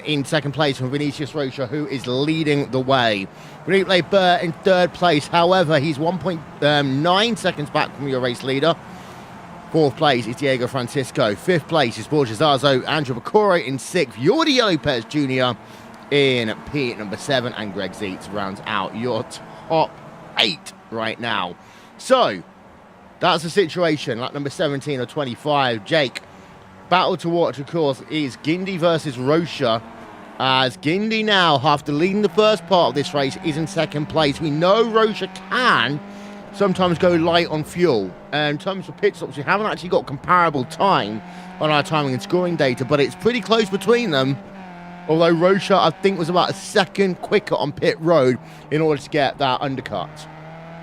in second place from Vinicius Rocha, who is leading the way. Philippe Laber in third place, however, he's 1.9 seconds back from your race leader. 4th place is Diego Francisco. 5th place is Borges Arzo. Andrew Bacoro in 6th. Jordi Lopez Jr. in P number 7. And Greg Zeitz rounds out your top 8 right now. So, that's the situation. Lap number 17 or 25. Jake, battle to watch, of course, is Guindy versus Rocha. As Guindy now, after leading the first part of this race, is in 2nd place. We know Rocha can sometimes go light on fuel. In terms of pit stops, we haven't actually got comparable time on our timing and scoring data, but it's pretty close between them. Although Rocha, I think, was about a second quicker on pit road in order to get that undercut.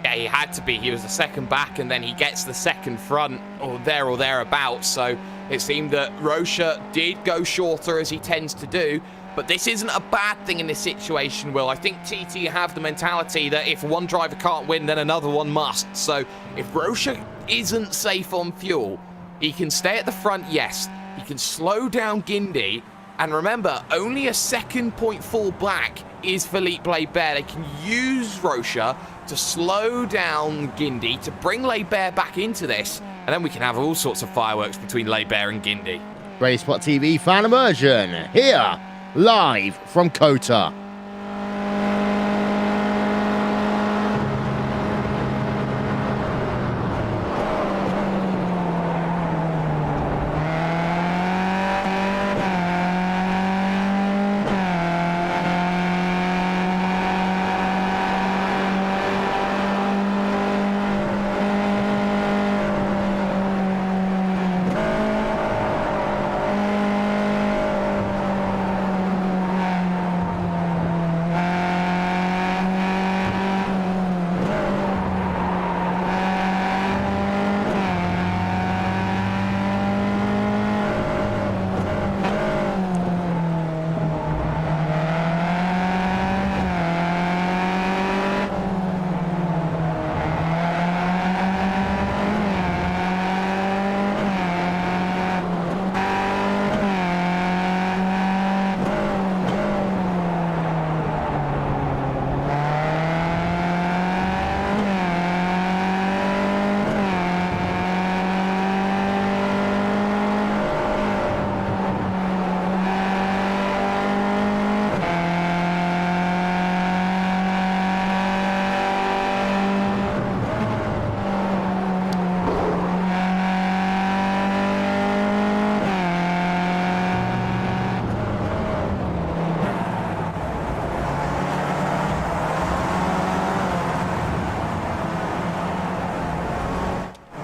Yeah, he had to be. He was the second back, and then he gets the second front, or thereabouts. So it seemed that Rocha did go shorter, as he tends to do. But this isn't a bad thing in this situation, Will. I think TT have the mentality that if one driver can't win, then another one must. So if Rocha isn't safe on fuel, he can stay at the front, yes. He can slow down Guindy. And remember, only a second point fall back is Philippe Laber. They can use Rocha to slow down Guindy, to bring Laber back into this. And then we can have all sorts of fireworks between Laber and Guindy. RaceSpotTV fan immersion here, live from COTA.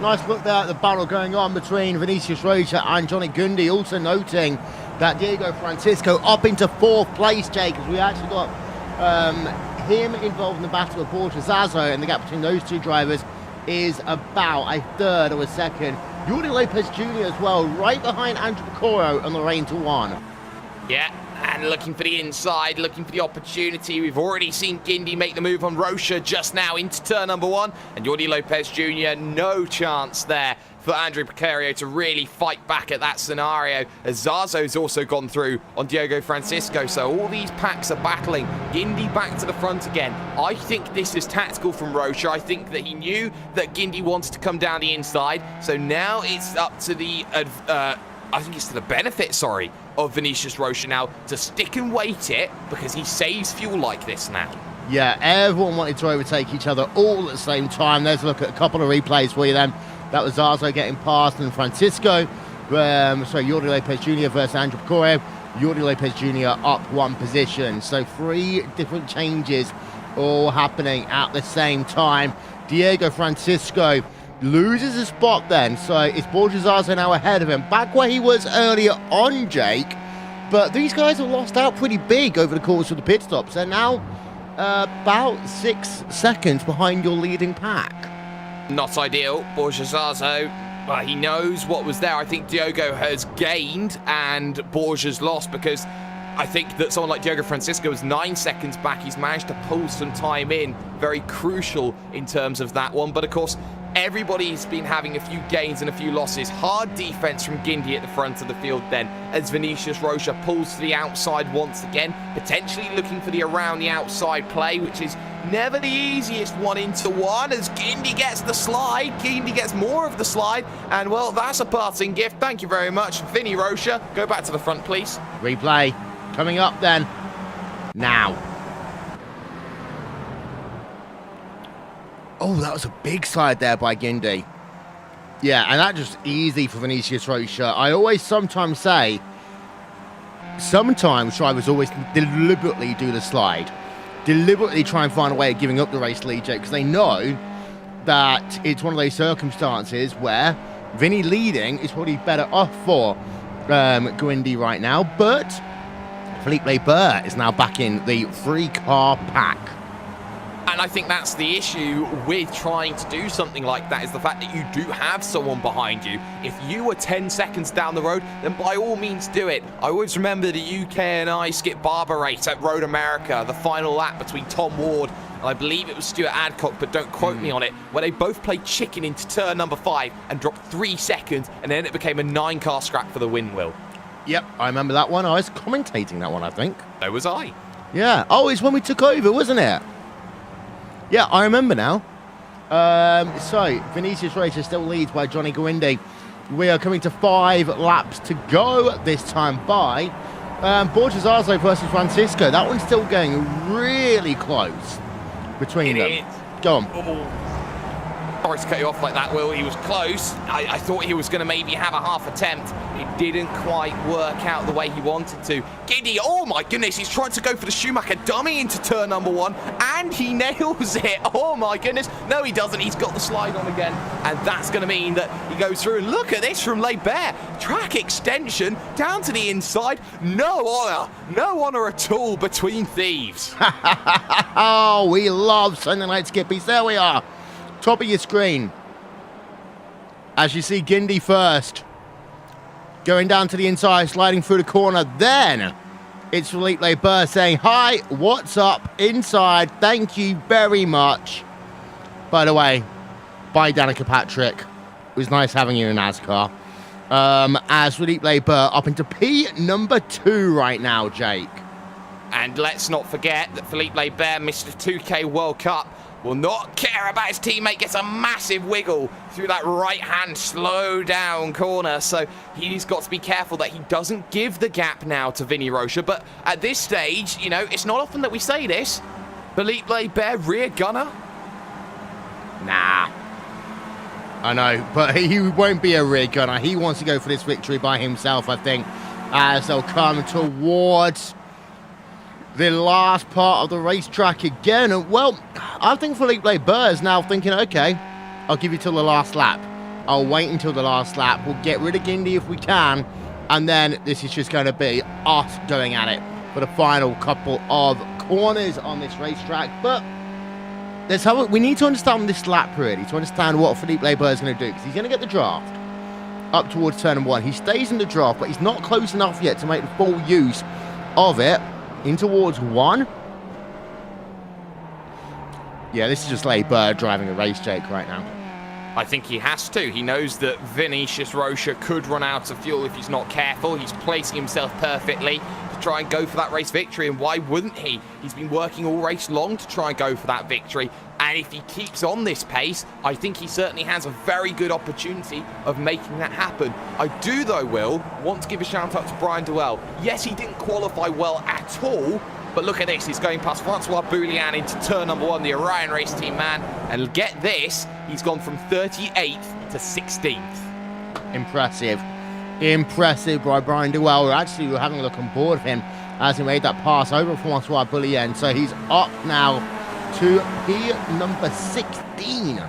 Nice look there at the battle going on between Vinicius Rocha and Johnny Gundy. Also noting that Diego Francisco up into 4th place, Jake, because we actually got him involved in the battle of Borja, and the gap between those two drivers is about a third of a second. Jordi Lopez Jr. as well, right behind Andrew Picoro on the reign to 1. Yeah, and looking for the inside, looking for the opportunity. We've already seen Gindy make the move on Rocha just now into turn number 1. And Jordi Lopez Jr., no chance there for Andrew Picario to really fight back at that scenario, as Zazo's also gone through on Diego Francisco. So all these packs are battling. Gindy back to the front again. I think this is tactical from Rocha. I think that he knew that Gindy wanted to come down the inside. So now it's up to the, I think it's to the benefit, sorry, of Vinicius Rocha now to stick and wait it, because he saves fuel like this now. Yeah, everyone wanted to overtake each other all at the same time. Let's look at a couple of replays for you then. That was Zazo getting past and Francisco. Jordi Lopez Jr. versus Andrew Picoro. Jordi Lopez Jr. up 1 position. So 3 different changes all happening at the same time. Diego Francisco loses a spot then. So it's Borja Zazo now ahead of him. Back where he was earlier on, Jake. But these guys have lost out pretty big over the course of the pit stops. They're now about 6 seconds behind your leading pack. Not ideal. Borja Zazo, well, he knows what was there. I think Diogo has gained and Borja's lost, because I think that someone like Diego Francisco is 9 seconds back. He's managed to pull some time in. Very crucial in terms of that one. But of course, everybody's been having a few gains and a few losses. Hard defense from Gindy at the front of the field then, as Vinicius Rocha pulls to the outside once again, potentially looking for the around the outside play, which is never the easiest 1-into-1, as Gindy gets the slide. Gindy gets more of the slide, and well, that's a parting gift. Thank you very much, Vinny Rocha. Go back to the front, please. Replay coming up then. Now. Oh, that was a big slide there by Gindy. Yeah, and that just easy for Vinicius Rocha. I always sometimes say, sometimes drivers always deliberately do the slide. Deliberately try and find a way of giving up the race lead, Jake, because they know that it's one of those circumstances where Vinny leading is probably better off for Gindy right now. But Felipe Barber is now back in the 3-car pack. And I think that's the issue with trying to do something like that, is the fact that you do have someone behind you. If you were 10 seconds down the road, then by all means do it. I always remember the UK and I Skip Barber race at Road America, the final lap between Tom Ward and I believe it was Stuart Adcock, but don't quote me on it, where they both played chicken into turn number 5 and dropped 3 seconds, and then it became a 9-car scrap for the win, Will. Yep, I remember that one. I was commentating that one, I think. So was I. Yeah. Oh, it's when we took over, wasn't it? Yeah, I remember now. So, Vinicius Rocha still leads by Johnny Gundy. We are coming to 5 laps to go this time by Borja Zazo versus Francisco. That one's still going really close between them. Go on. Oh. Sorry to cut you off like that, Will. He was close. I thought he was going to maybe have a half attempt. It didn't quite work out the way he wanted to. Gindy, oh my goodness, he's trying to go for the Schumacher dummy into turn number 1, and he nails it. Oh my goodness. No, he doesn't. He's got the slide on again, and that's going to mean that he goes through. And look at this from Leibert. Track extension down to the inside. No honor at all between thieves. Oh, we love Sunday Night Skippies. There we are. Top of your screen. As you see Gindy first. Going down to the inside, sliding through the corner. Then it's Felipe Leibert saying, hi, what's up? Inside, thank you very much. By the way, bye Danica Patrick. It was nice having you in NASCAR. As Felipe Leibert up into P number 2 right now, Jake. And let's not forget that Felipe Leibert, Mr. 2K World Cup, will not care about his teammate. Gets a massive wiggle through that right-hand slow down corner. So he's got to be careful that he doesn't give the gap now to Vinny Rocha. But at this stage, you know, it's not often that we say this. Felipe Leibert, rear gunner? Nah. I know, but he won't be a rear gunner. He wants to go for this victory by himself, I think, as they'll come towards the last part of the racetrack again. And, well, I think Felipe Leibert is now thinking, okay, I'll give you till the last lap. I'll wait until the last lap. We'll get rid of Guindy if we can. And then this is just going to be us going at it for the final couple of corners on this racetrack. But we need to understand this lap, really, to understand what Philippe Labert is going to do. Because he's going to get the draft up towards turn 1. He stays in the draft, but he's not close enough yet to make the full use of it. In towards 1. Yeah, this is just Labert driving a race, Jake, right now. I think he has to. He knows that Vinicius Rocha could run out of fuel if he's not careful. He's placing himself perfectly to try and go for that race victory, and why wouldn't he? He's been working all race long to try and go for that victory, and if he keeps on this pace, I think he certainly has a very good opportunity of making that happen. I do, though, Will, want to give a shout-out to Brian Duell. Yes, he didn't qualify well at all, but look at this, he's going past Francois Boulian into turn number 1, the Orion Race Team man. And get this, he's gone from 38th to 16th. Impressive. Impressive by Brian Duell. We were having a look on board of him as he made that pass over Francois Boulian. So he's up now to P number 16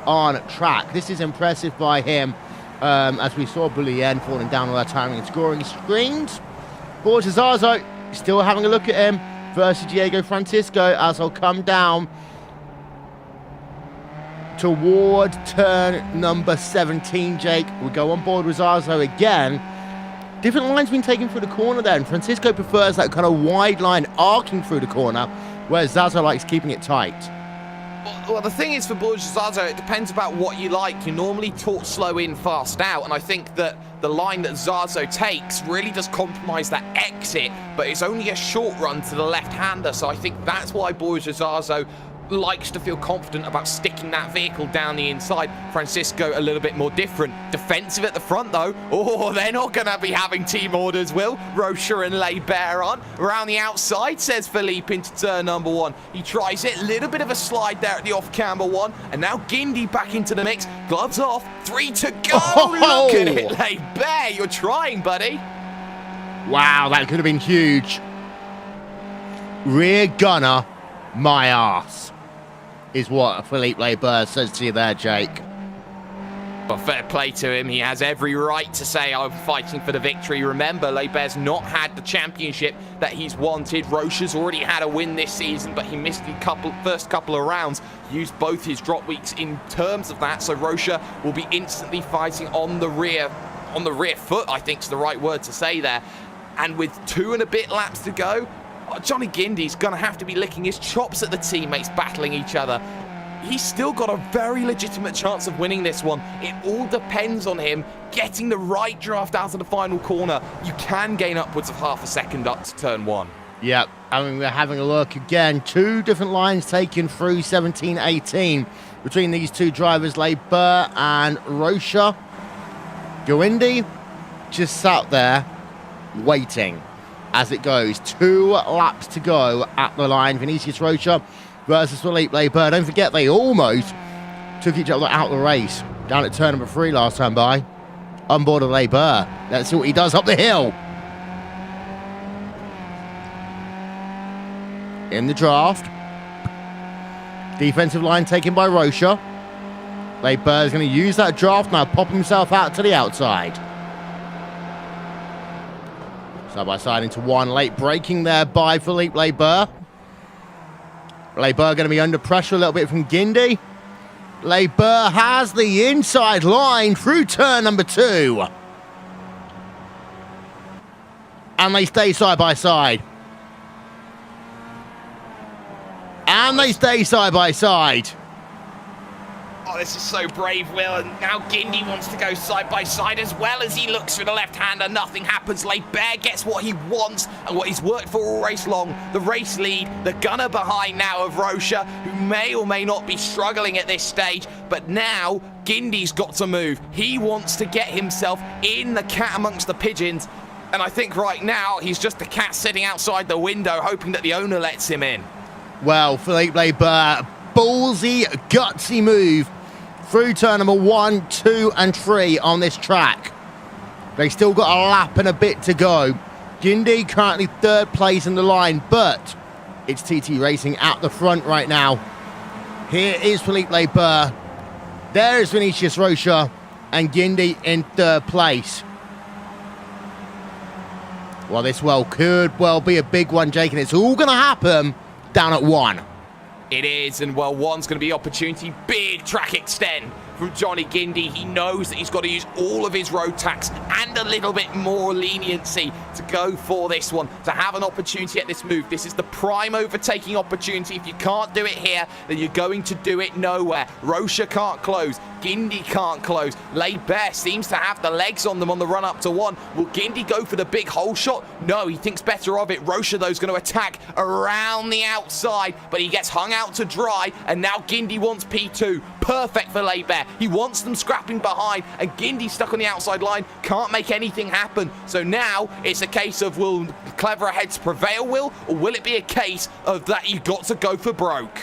on track. This is impressive by him, as we saw Boulian falling down on our timing and scoring screens. Borja Zazo still having a look at him versus Diego Francisco as I'll come down toward turn number 17, Jake. We go on board with Zazo again. Different lines being taken through the corner there, and Francisco prefers that kind of wide line arcing through the corner, whereas Zazo likes keeping it tight. Well, the thing is for Borja Zazo, it depends about what you like. You're normally taught slow in, fast out, and I think that the line that Zazo takes really does compromise that exit, but it's only a short run to the left-hander, so I think that's why Borja Zazo likes to feel confident about sticking that vehicle down the inside. Francisco a little bit more different. Defensive at the front though. Oh, they're not going to be having team orders, Will. Rocha and Labert on. Around the outside, says Philippe into turn number 1. He tries it. A little bit of a slide there at the off-camber 1. And now Guindy back into the mix. Gloves off. 3 to go. Oh! Look at it, Labert. You're trying, buddy. Wow, that could have been huge. Rear gunner, my arse, is what Philippe Labert says to you there, Jake. Well, fair play to him. He has every right to say, I'm fighting for the victory. Remember, Labert's not had the championship that he's wanted. Rocha's already had a win this season, but he missed the first couple of rounds. Used both his drop weeks in terms of that, so Rocha will be instantly fighting on the rear foot, I think is the right word to say there. And with 2 and a bit laps to go, Johnny Guindy's going to have to be licking his chops at the teammates battling each other. He's still got a very legitimate chance of winning this one. It all depends on him getting the right draft out of the final corner. You can gain upwards of half a second up to turn 1. Yep, I mean, we're having a look again. 2 different lines taken through 17-18 between these 2 drivers, Labert and Rocha. Guindy just sat there waiting as it goes. 2 laps to go at the line. Vinicius Rocha versus Philippe Labert. Don't forget, they almost took each other out of the race down at turn number 3 last time by. On board of Labert. Let's see what he does up the hill. In the draft. Defensive line taken by Rocha. Labert is going to use that draft now, pop himself out to the outside. Side by side into 1, late braking there by Philippe Labert. Labert going to be under pressure a little bit from Guindy. Labert has the inside line through turn number 2. And they stay side by side. And they stay side by side. Oh, this is so brave, Will, and now Guindy wants to go side by side as well as he looks for the left-hander. Nothing happens. Labert gets what he wants and what he's worked for all race long. The race lead, the gunner behind now of Rocha, who may or may not be struggling at this stage, but now Guindy's got to move. He wants to get himself in the cat amongst the pigeons, and I think right now he's just the cat sitting outside the window hoping that the owner lets him in. Well, Philippe Labert, ballsy, gutsy move through turn number 1, 2, and 3 on this track. They still got a lap and a bit to go. Guindy currently 3rd place in the line, but it's TT Racing at the front right now. Here is Philippe Labert. There is Vinicius Rocha. and Guindy in third place. Well, this could well be a big one, Jake, and it's all going to happen down at 1. It is, and well, 1's going to be opportunity. Big track extend from Johnny Guindy. He knows that he's got to use all of his road tax and a little bit more leniency to go for this one, to have an opportunity at this move. This is the prime overtaking opportunity. If you can't do it here, then you're going to do it nowhere. Rocha can't close. Guindy can't close. Barber seems to have the legs on them on the run up to 1. Will Guindy go for the big hole shot? No, he thinks better of it. Rocha, though, is going to attack around the outside, but he gets hung out to dry, and now Guindy wants P2. Perfect for Barber. He wants them scrapping behind, and Guindy stuck on the outside line. Can't make anything happen. So now it's a case of, will cleverer heads prevail, Will? Or will it be a case of that you got to go for broke?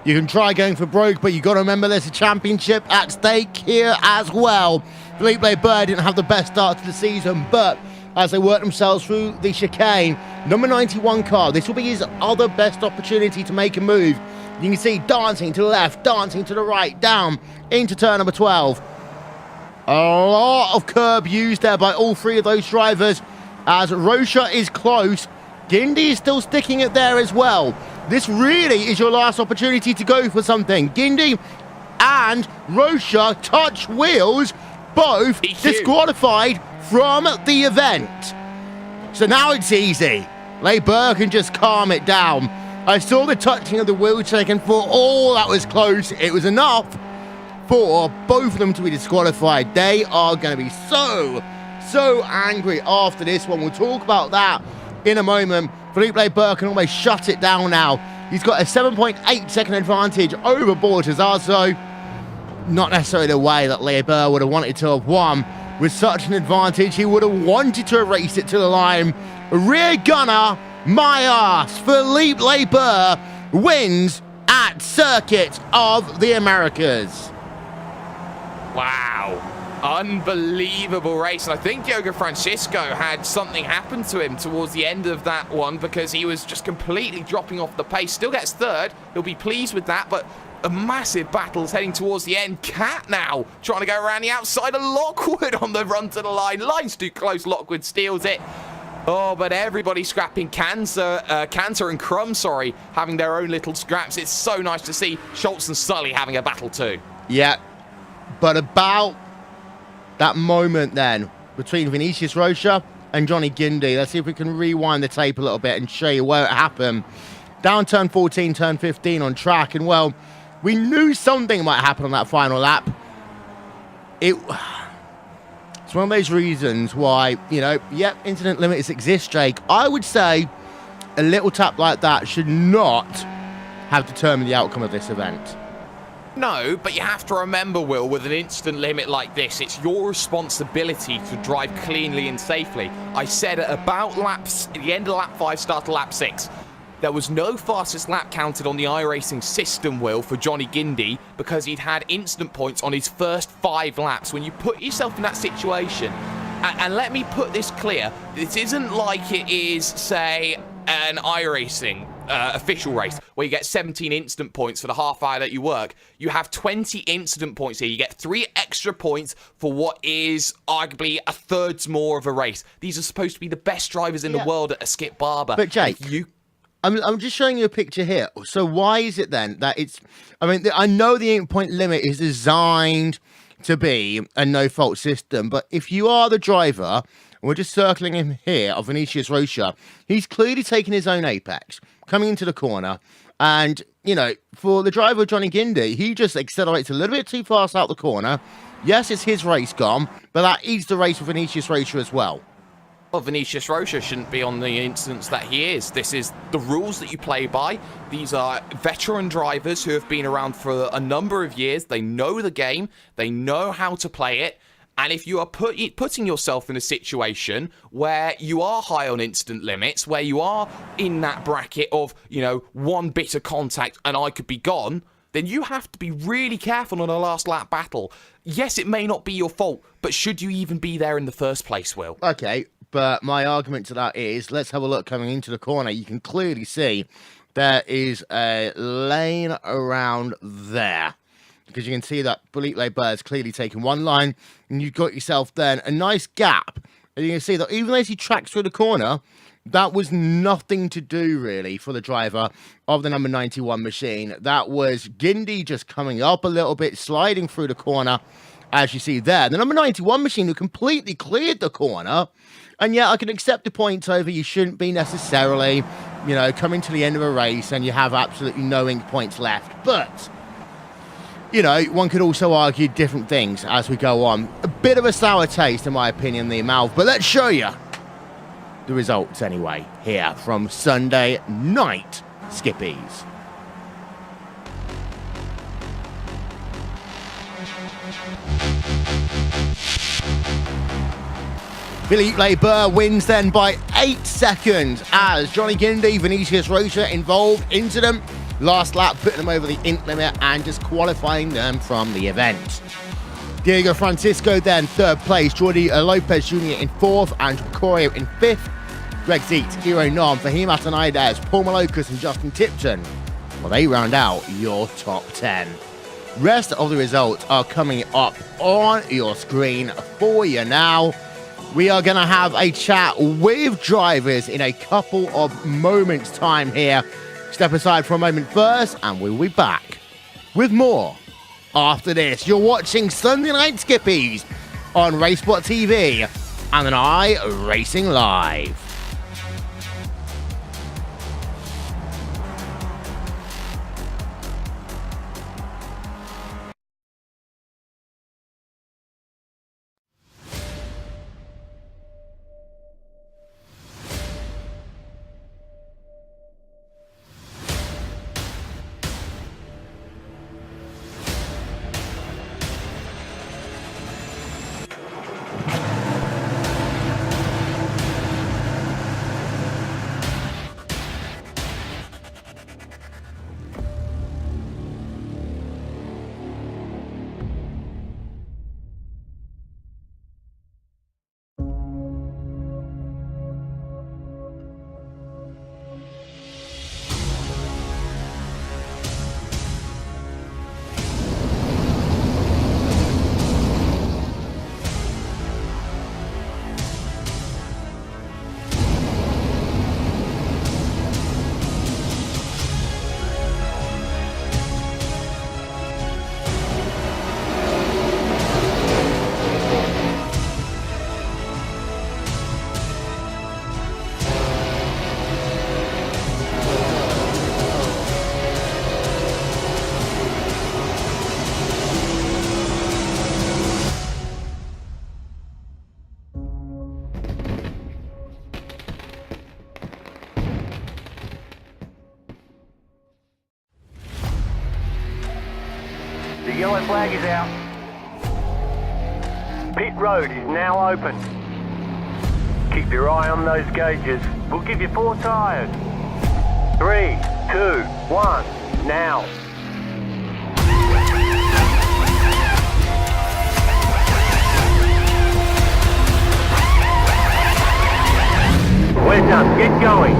You can try going for broke, but you got to remember there's a championship at stake here as well. Philippe Barber didn't have the best start to the season, but as they work themselves through the chicane, number 91 car, this will be his other best opportunity to make a move. You can see dancing to the left, dancing to the right, down into turn number 12. A lot of curb used there by all 3 of those drivers, as Rocha is close. Guindy is still sticking it there as well. This really is your last opportunity to go for something. Guindy and Rocha touch wheels, both disqualified from the event. So now it's easy. Barber can just calm it down. I saw the touching of the wheel check, and for all that was close, it was enough for both of them to be disqualified. They are going to be so angry after this one. We'll talk about that in a moment. Philippe Barber can almost shut it down now. He's got a 7.8 second advantage over Bortazzo. Not necessarily the way that Barber would have wanted to have won. With such an advantage, he would have wanted to erase it to the line. Rear gunner, my ass. Philippe Barber wins at Circuit of the Americas. Wow. Unbelievable race. And I think Diogo Francisco had something happen to him towards the end of that one, because he was just completely dropping off the pace. Still gets third. He'll be pleased with that, but a massive battle's heading towards the end. Cat now trying to go around the outside of Lockwood on the run to the line. Line's too close. Lockwood steals it. Oh, but everybody scrapping. Cantor and Crum, having their own little scraps. It's so nice to see Schultz and Sully having a battle too. Yeah, but about that moment then between Vinicius Rocha and Johnny Guindy, let's see if we can rewind the tape a little bit and show you where it happened. Down turn 14, turn 15 on track, and well, we knew something might happen on that final lap. It's one of those reasons why, incident limits exist, Jake. I would say a little tap like that should not have determined the outcome of this event. No, but you have to remember, Will, with an instant limit like this, it's your responsibility to drive cleanly and safely. I said at about the end of lap 5, start of lap 6, there was no fastest lap counted on the iRacing system, Will, for Johnny Guindy, because he'd had instant points on his first 5 laps. When you put yourself in that situation, and let me put this clear, this isn't like it is, say, an iRacing official race where you get 17 instant points for the half hour that you work. You have 20 incident points here. You get 3 extra points for what is arguably a third more of a race. These are supposed to be the best drivers in the world at a Skip Barber. But Jake, I'm just showing you a picture here. So why is it then that it's... I know the 8-point limit is designed to be a no-fault system, but if you are the driver, and we're just circling him here, of Vinicius Rocha, he's clearly taken his own apex, coming into the corner, and, for the driver, Johnny Guindy, he just accelerates a little bit too fast out the corner. Yes, it's his race gone, but that is the race for Vinicius Rocha as well. Well, Vinicius Rocha shouldn't be on the instance that he is. This is the rules that you play by. These are veteran drivers who have been around for a number of years. They know the game. They know how to play it. And if you are putting yourself in a situation where you are high on instant limits, where you are in that bracket of, one bit of contact and I could be gone, then you have to be really careful on a last lap battle. Yes, it may not be your fault, but should you even be there in the first place, Will? Okay. But my argument to that is, let's have a look coming into the corner. You can clearly see there is a lane around there. because you can see that Felipe Barber is clearly taking one line, and you've got yourself then a nice gap. And you can see that even as he tracks through the corner, that was nothing to do, really, for the driver of the number 91 machine. That was Gindi just coming up a little bit, sliding through the corner, as you see there. The number 91 machine who completely cleared the corner. And yeah, I can accept the points over. You shouldn't be necessarily, coming to the end of a race and you have absolutely no ink points left. But, one could also argue different things as we go on. A bit of a sour taste, in my opinion, in the mouth. But let's show you the results anyway, here from Sunday night skippies. Felipe Barber wins then by 8 seconds as Johnny Gindi, Vinicius Rocha involved into them. Last lap, putting them over the ink limit and disqualifying them from the event. Diego Francisco then 3rd place, Jordi Lopez Jr. in 4th, and Corio in 5th. Greg Zeet, Hero Nom, Fahim Atanides, Paul Malokas and Justin Tipton. Well, they round out your top 10. Rest of the results are coming up on your screen for you now. We are going to have a chat with drivers in a couple of moments' time here. Step aside for a moment first, and we'll be back with more after this. You're watching Sunday Night Skippies on RaceSpotTV and an iRacing Live. The yellow flag is out. Pit road is now open. Keep your eye on those gauges. We'll give you 4 tyres. 3, 2, 1, now. We're done. Get going.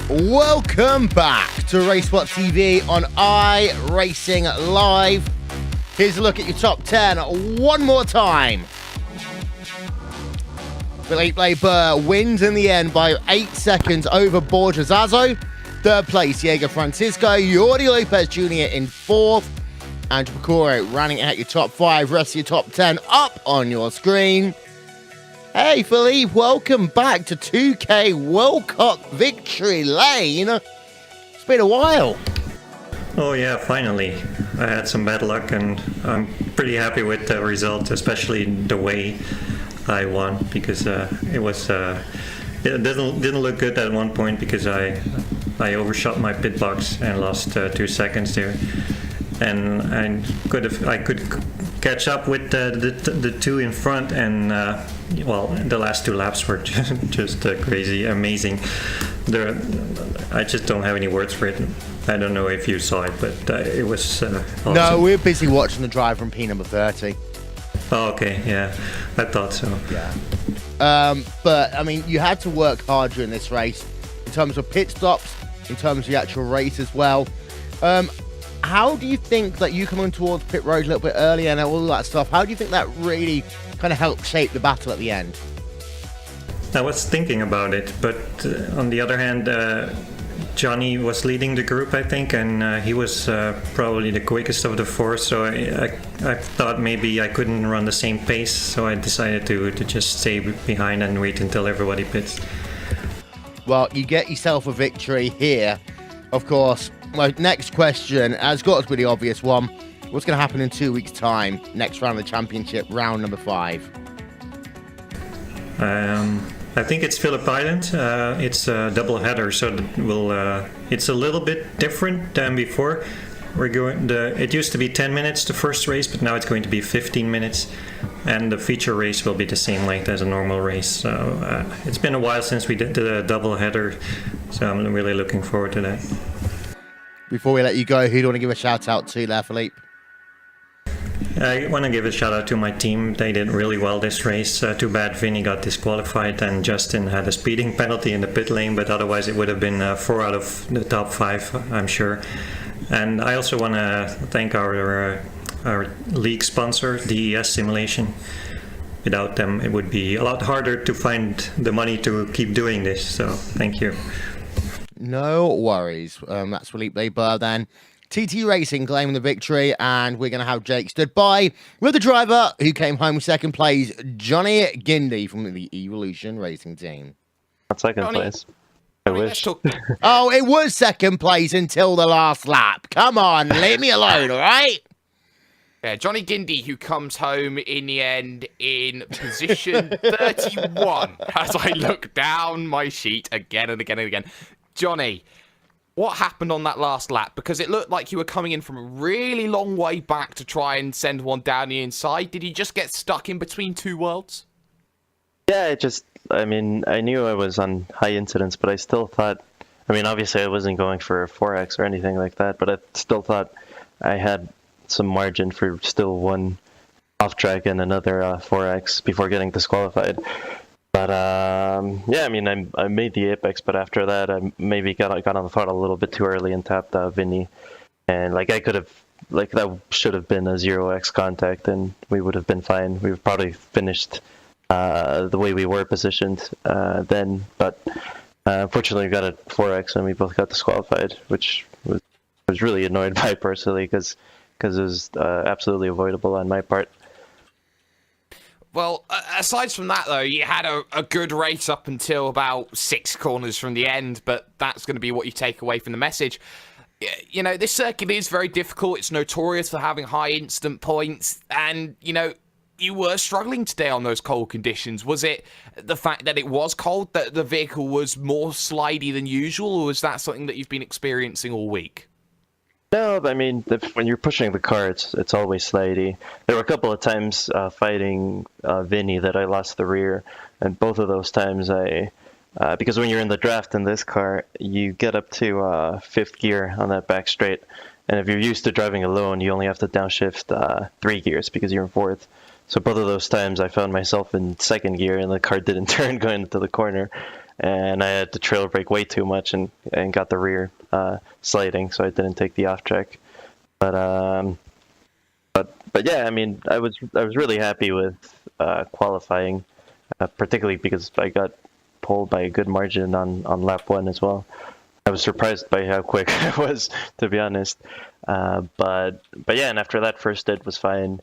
Welcome back to RaceSpotTV on iRacing Live. Here's a look at your top 10 one more time. Philippe Barber wins in the end by 8 seconds over Borja Zazo. Third place, Diego Francisco. Jordi Lopez Jr. in fourth. Andrew Pecoro running out your top 5. Rest of your top 10 up on your screen. Hey, Philippe, welcome back to 2K World Cup victory lane. It's been a while. Oh yeah, finally. I had some bad luck and I'm pretty happy with the result, especially the way I won, because it didn't look good at one point because I overshot my pit box and lost 2 seconds there. And I could catch up with the two in front, and well, the last 2 laps were just crazy, amazing. I just don't have any words for it. I don't know if you saw it, but it was awesome. No, we're busy watching the drive from P number 30. Oh, okay, yeah, I thought so. Yeah. But I mean, you had to work hard during this race in terms of pit stops, in terms of the actual race as well. How do you think that you coming towards pit road a little bit earlier and all that stuff, how do you think that really kind of helped shape the battle at the end? I was thinking about it, but on the other hand, Johnny was leading the group, I think, and he was probably the quickest of the 4, so I thought maybe I couldn't run the same pace, so I decided to just stay behind and wait until everybody pits. Well, you get yourself a victory here. Of course, my next question has got to be the obvious one. What's going to happen in 2 weeks' time? Next round of the championship, round number 5. I think it's Phillip Island. It's a double header, so it's a little bit different than before. It used to be 10 minutes the first race, but now it's going to be 15 minutes, and the feature race will be the same length as a normal race. So it's been a while since we did the double header, so I'm really looking forward to that. Before we let you go, who do you want to give a shout out to there, Philippe? I want to give a shout out to my team. They did really well this race. Too bad Vinny got disqualified and Justin had a speeding penalty in the pit lane, but otherwise it would have been 4 out of the top 5, I'm sure. And I also want to thank our league sponsor, DES Simulation. Without them, it would be a lot harder to find the money to keep doing this, so thank you. No worries. That's Philippe Barber then. TT Racing claiming the victory, and we're going to have Jake stood by with the driver who came home second place, Johnny Gindy from the Evolution Racing team. Not second place. I wish. Oh, it was second place until the last lap. Come on, leave me alone, all right? Yeah, Johnny Gindy, who comes home in the end in position 31 as I look down my sheet again and again and again. Johnny, what happened on that last lap? Because it looked like you were coming in from a really long way back to try and send one down the inside. Did you just get stuck in between 2 worlds? Yeah, I mean, I knew I was on high incidence, but I still thought, I mean, obviously I wasn't going for a 4X or anything like that, but I still thought I had some margin for still one off track and another 4X before getting disqualified. But yeah, I mean, I made the apex, but after that, I maybe got on the throttle a little bit too early and tapped Vinny, and like I could have, like that should have been a 0x contact, and we would have been fine. We would probably finished the way we were positioned then, but unfortunately, we got a 4x and we both got disqualified, which was really annoyed by personally because it was absolutely avoidable on my part. Well, aside from that, though, you had a good race up until about 6 corners from the end, but that's going to be what you take away from the message. You know, this circuit is very difficult. It's notorious for having high instant points, and, you know, you were struggling today on those cold conditions. Was it the fact that it was cold, that the vehicle was more slidey than usual, or was that something that you've been experiencing all week? No, I mean, when you're pushing the car, it's always slidey. There were a couple of times fighting Vinny that I lost the rear, and both of those times because when you're in the draft in this car, you get up to 5th gear on that back straight, and if you're used to driving alone, you only have to downshift 3 gears because you're in 4th. So both of those times I found myself in second gear and the car didn't turn going into the corner, and I had to trail brake way too much and got the rear sliding, so I didn't take the off track. But yeah, I mean, I was really happy with qualifying, particularly because I got pulled by a good margin on lap 1 as well. I was surprised by how quick I was, to be honest. But yeah, and after that first stint was fine.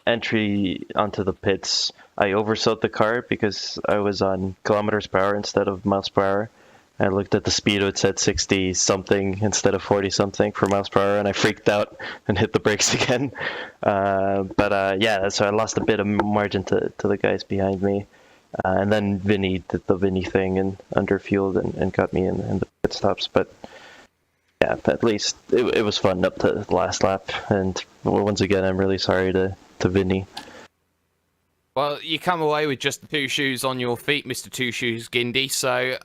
Entry onto the pits, I oversold the car because I was on kilometers per hour instead of miles per hour. I looked at the speedo, it said 60 something instead of 40 something for miles per hour, and I freaked out and hit the brakes again. Yeah, so I lost a bit of margin to the guys behind me. And then Vinny did the Vinny thing and underfueled and got me in the pit stops. But yeah, at least it was fun up to the last lap. And once again, I'm really sorry to Vinny. Well, you come away with just the 2 shoes on your feet, Mr. 2 Shoes Gindy. So,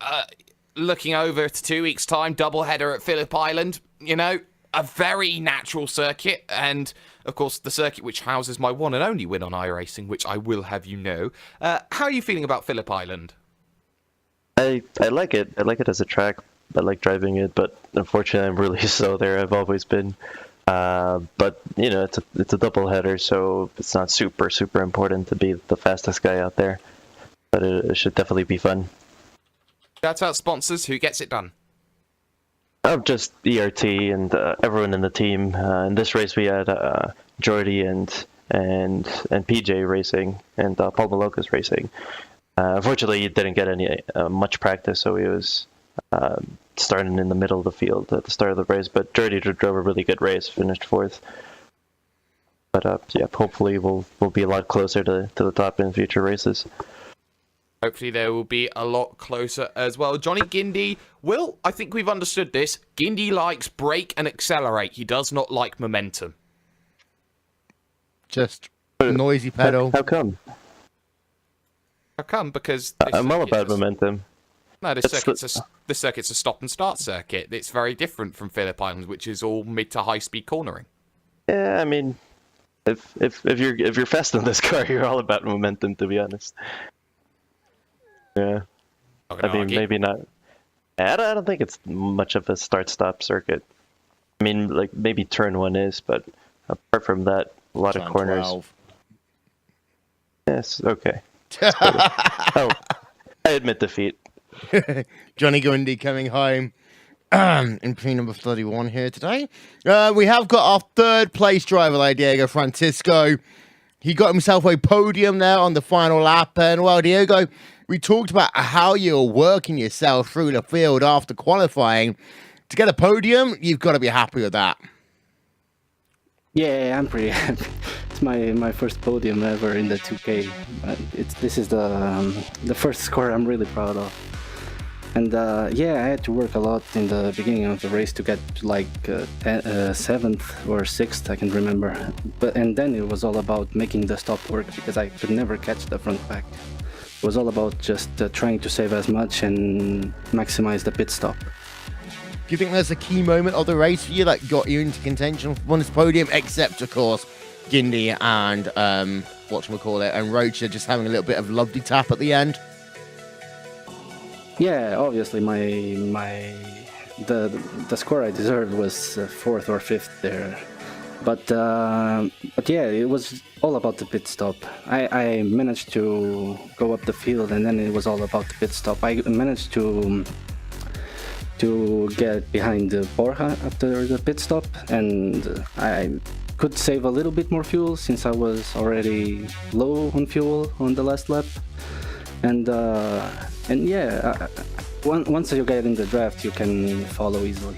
looking over to 2 weeks' time, doubleheader at Phillip Island, you know, a very natural circuit. And, of course, the circuit which houses my one and only win on iRacing, which I will have you know. How are you feeling about Phillip Island? I like it. I like it as a track. I like driving it, but unfortunately, I'm really slow there. I've always been. But you know, it's a double header, so it's not super important to be the fastest guy out there. But it should definitely be fun. Shout out sponsors. Who gets it done? Oh, just ERT and everyone in the team. In this race, we had Jordy and PJ racing and Paul Malokas racing. Unfortunately, he didn't get any much practice, so he was starting in the middle of the field at the start of the race. But Jordy drove a really good race, finished 4th. But yeah, hopefully we'll be a lot closer to the top in future races. Hopefully there will be a lot closer as well. Johnny Gindy, Will, I think we've understood this. Gindy likes brake and accelerate. He does not like momentum. Just noisy pedal. How come? How come? Because I'm all about momentum. No, this circuit's a stop and start circuit. It's very different from Phillip Island, which is all mid to high speed cornering. Yeah, I mean, if you're fast in this car, you're all about momentum, to be honest. Yeah, I mean, maybe not. I don't think it's much of a start-stop circuit. I mean, like maybe turn 1 is, but apart from that, a lot of corners. 12. Yes, okay. Oh, I admit defeat. Johnny Gundy coming home in P number 31 here today. We have got our 3rd place driver there, Diego Francisco. He got himself a podium there on the final lap. And, well, Diego, we talked about how you're working yourself through the field after qualifying. To get a podium, you've got to be happy with that. Yeah, I'm pretty happy. It's my first podium ever in the 2K. This is the first score I'm really proud of. And yeah, I had to work a lot in the beginning of the race to get like 7th or 6th, I can remember. And then it was all about making the stop work because I could never catch the front pack. It was all about just trying to save as much and maximize the pit stop. Do you think there's a key moment of the race for you that got you into contention on this podium, except, of course, Gindy and, whatchamacallit, and Rocha just having a little bit of lovely tap at the end? Yeah, obviously the score I deserved was 4th or 5th there. But yeah, it was all about the pit stop. I managed to go up the field and then it was all about the pit stop. I managed to get behind Borja after the pit stop, and I could save a little bit more fuel since I was already low on fuel on the last lap. And yeah, once you get in the draft, you can follow easily.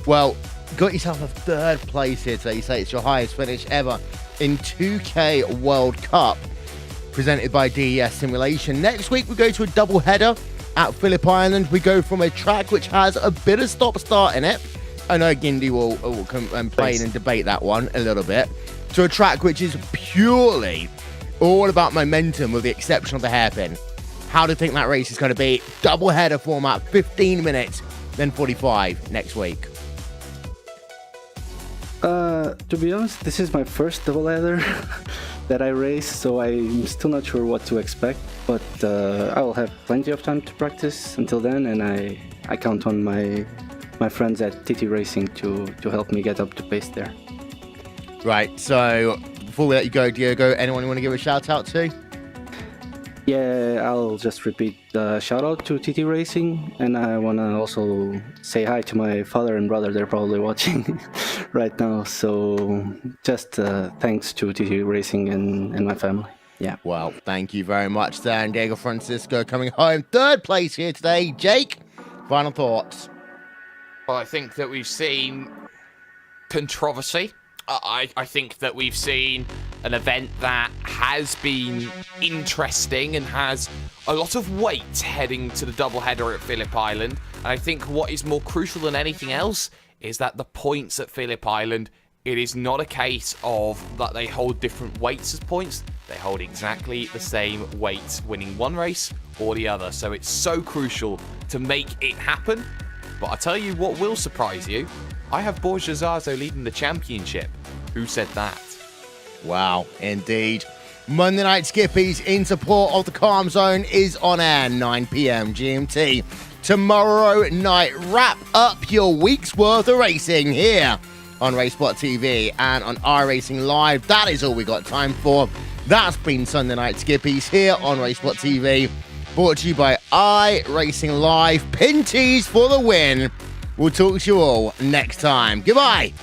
Well, got yourself a 3rd place here today. You say it's your highest finish ever in 2K World Cup, presented by DES Simulation. Next week, we go to a double header at Phillip Island. We go from a track which has a bit of stop-start in it. I know Gindy will complain and debate that one a little bit. To a track which is purely all about momentum with the exception of the hairpin. How do you think that race is going to be? Double header format, 15 minutes, then 45 next week. To be honest, this is my first double header that I race, so I'm still not sure what to expect. But I will have plenty of time to practice until then, and I count on my friends at TT Racing to help me get up to pace there. Right, so before we let you go, Diego, anyone you want to give a shout out to? Yeah, I'll just repeat the shout out to TT Racing, and I want to also say hi to my father and brother. They're probably watching right now, so just thanks to TT Racing and my family. Yeah. Well, thank you very much, then. Diego Francisco coming home third place here today. Jake, final thoughts? Well, I think that we've seen controversy. I think that we've seen an event that has been interesting and has a lot of weight heading to the doubleheader at Phillip Island. And I think what is more crucial than anything else is that the points at Phillip Island, it is not a case of that they hold different weights as points. They hold exactly the same weights, winning one race or the other. So it's so crucial to make it happen. But I'll tell you what will surprise you. I have Borja Zazo leading the championship. Who said that? Wow, indeed. Monday Night Skippies in support of the Calm Zone is on air, 9 p.m. GMT. Tomorrow night, wrap up your week's worth of racing here on RaceSpotTV and on iRacing Live. That is all we got time for. That's been Sunday Night Skippies here on RaceSpotTV. Brought to you by iRacing Live. Pinties for the win. We'll talk to you all next time. Goodbye.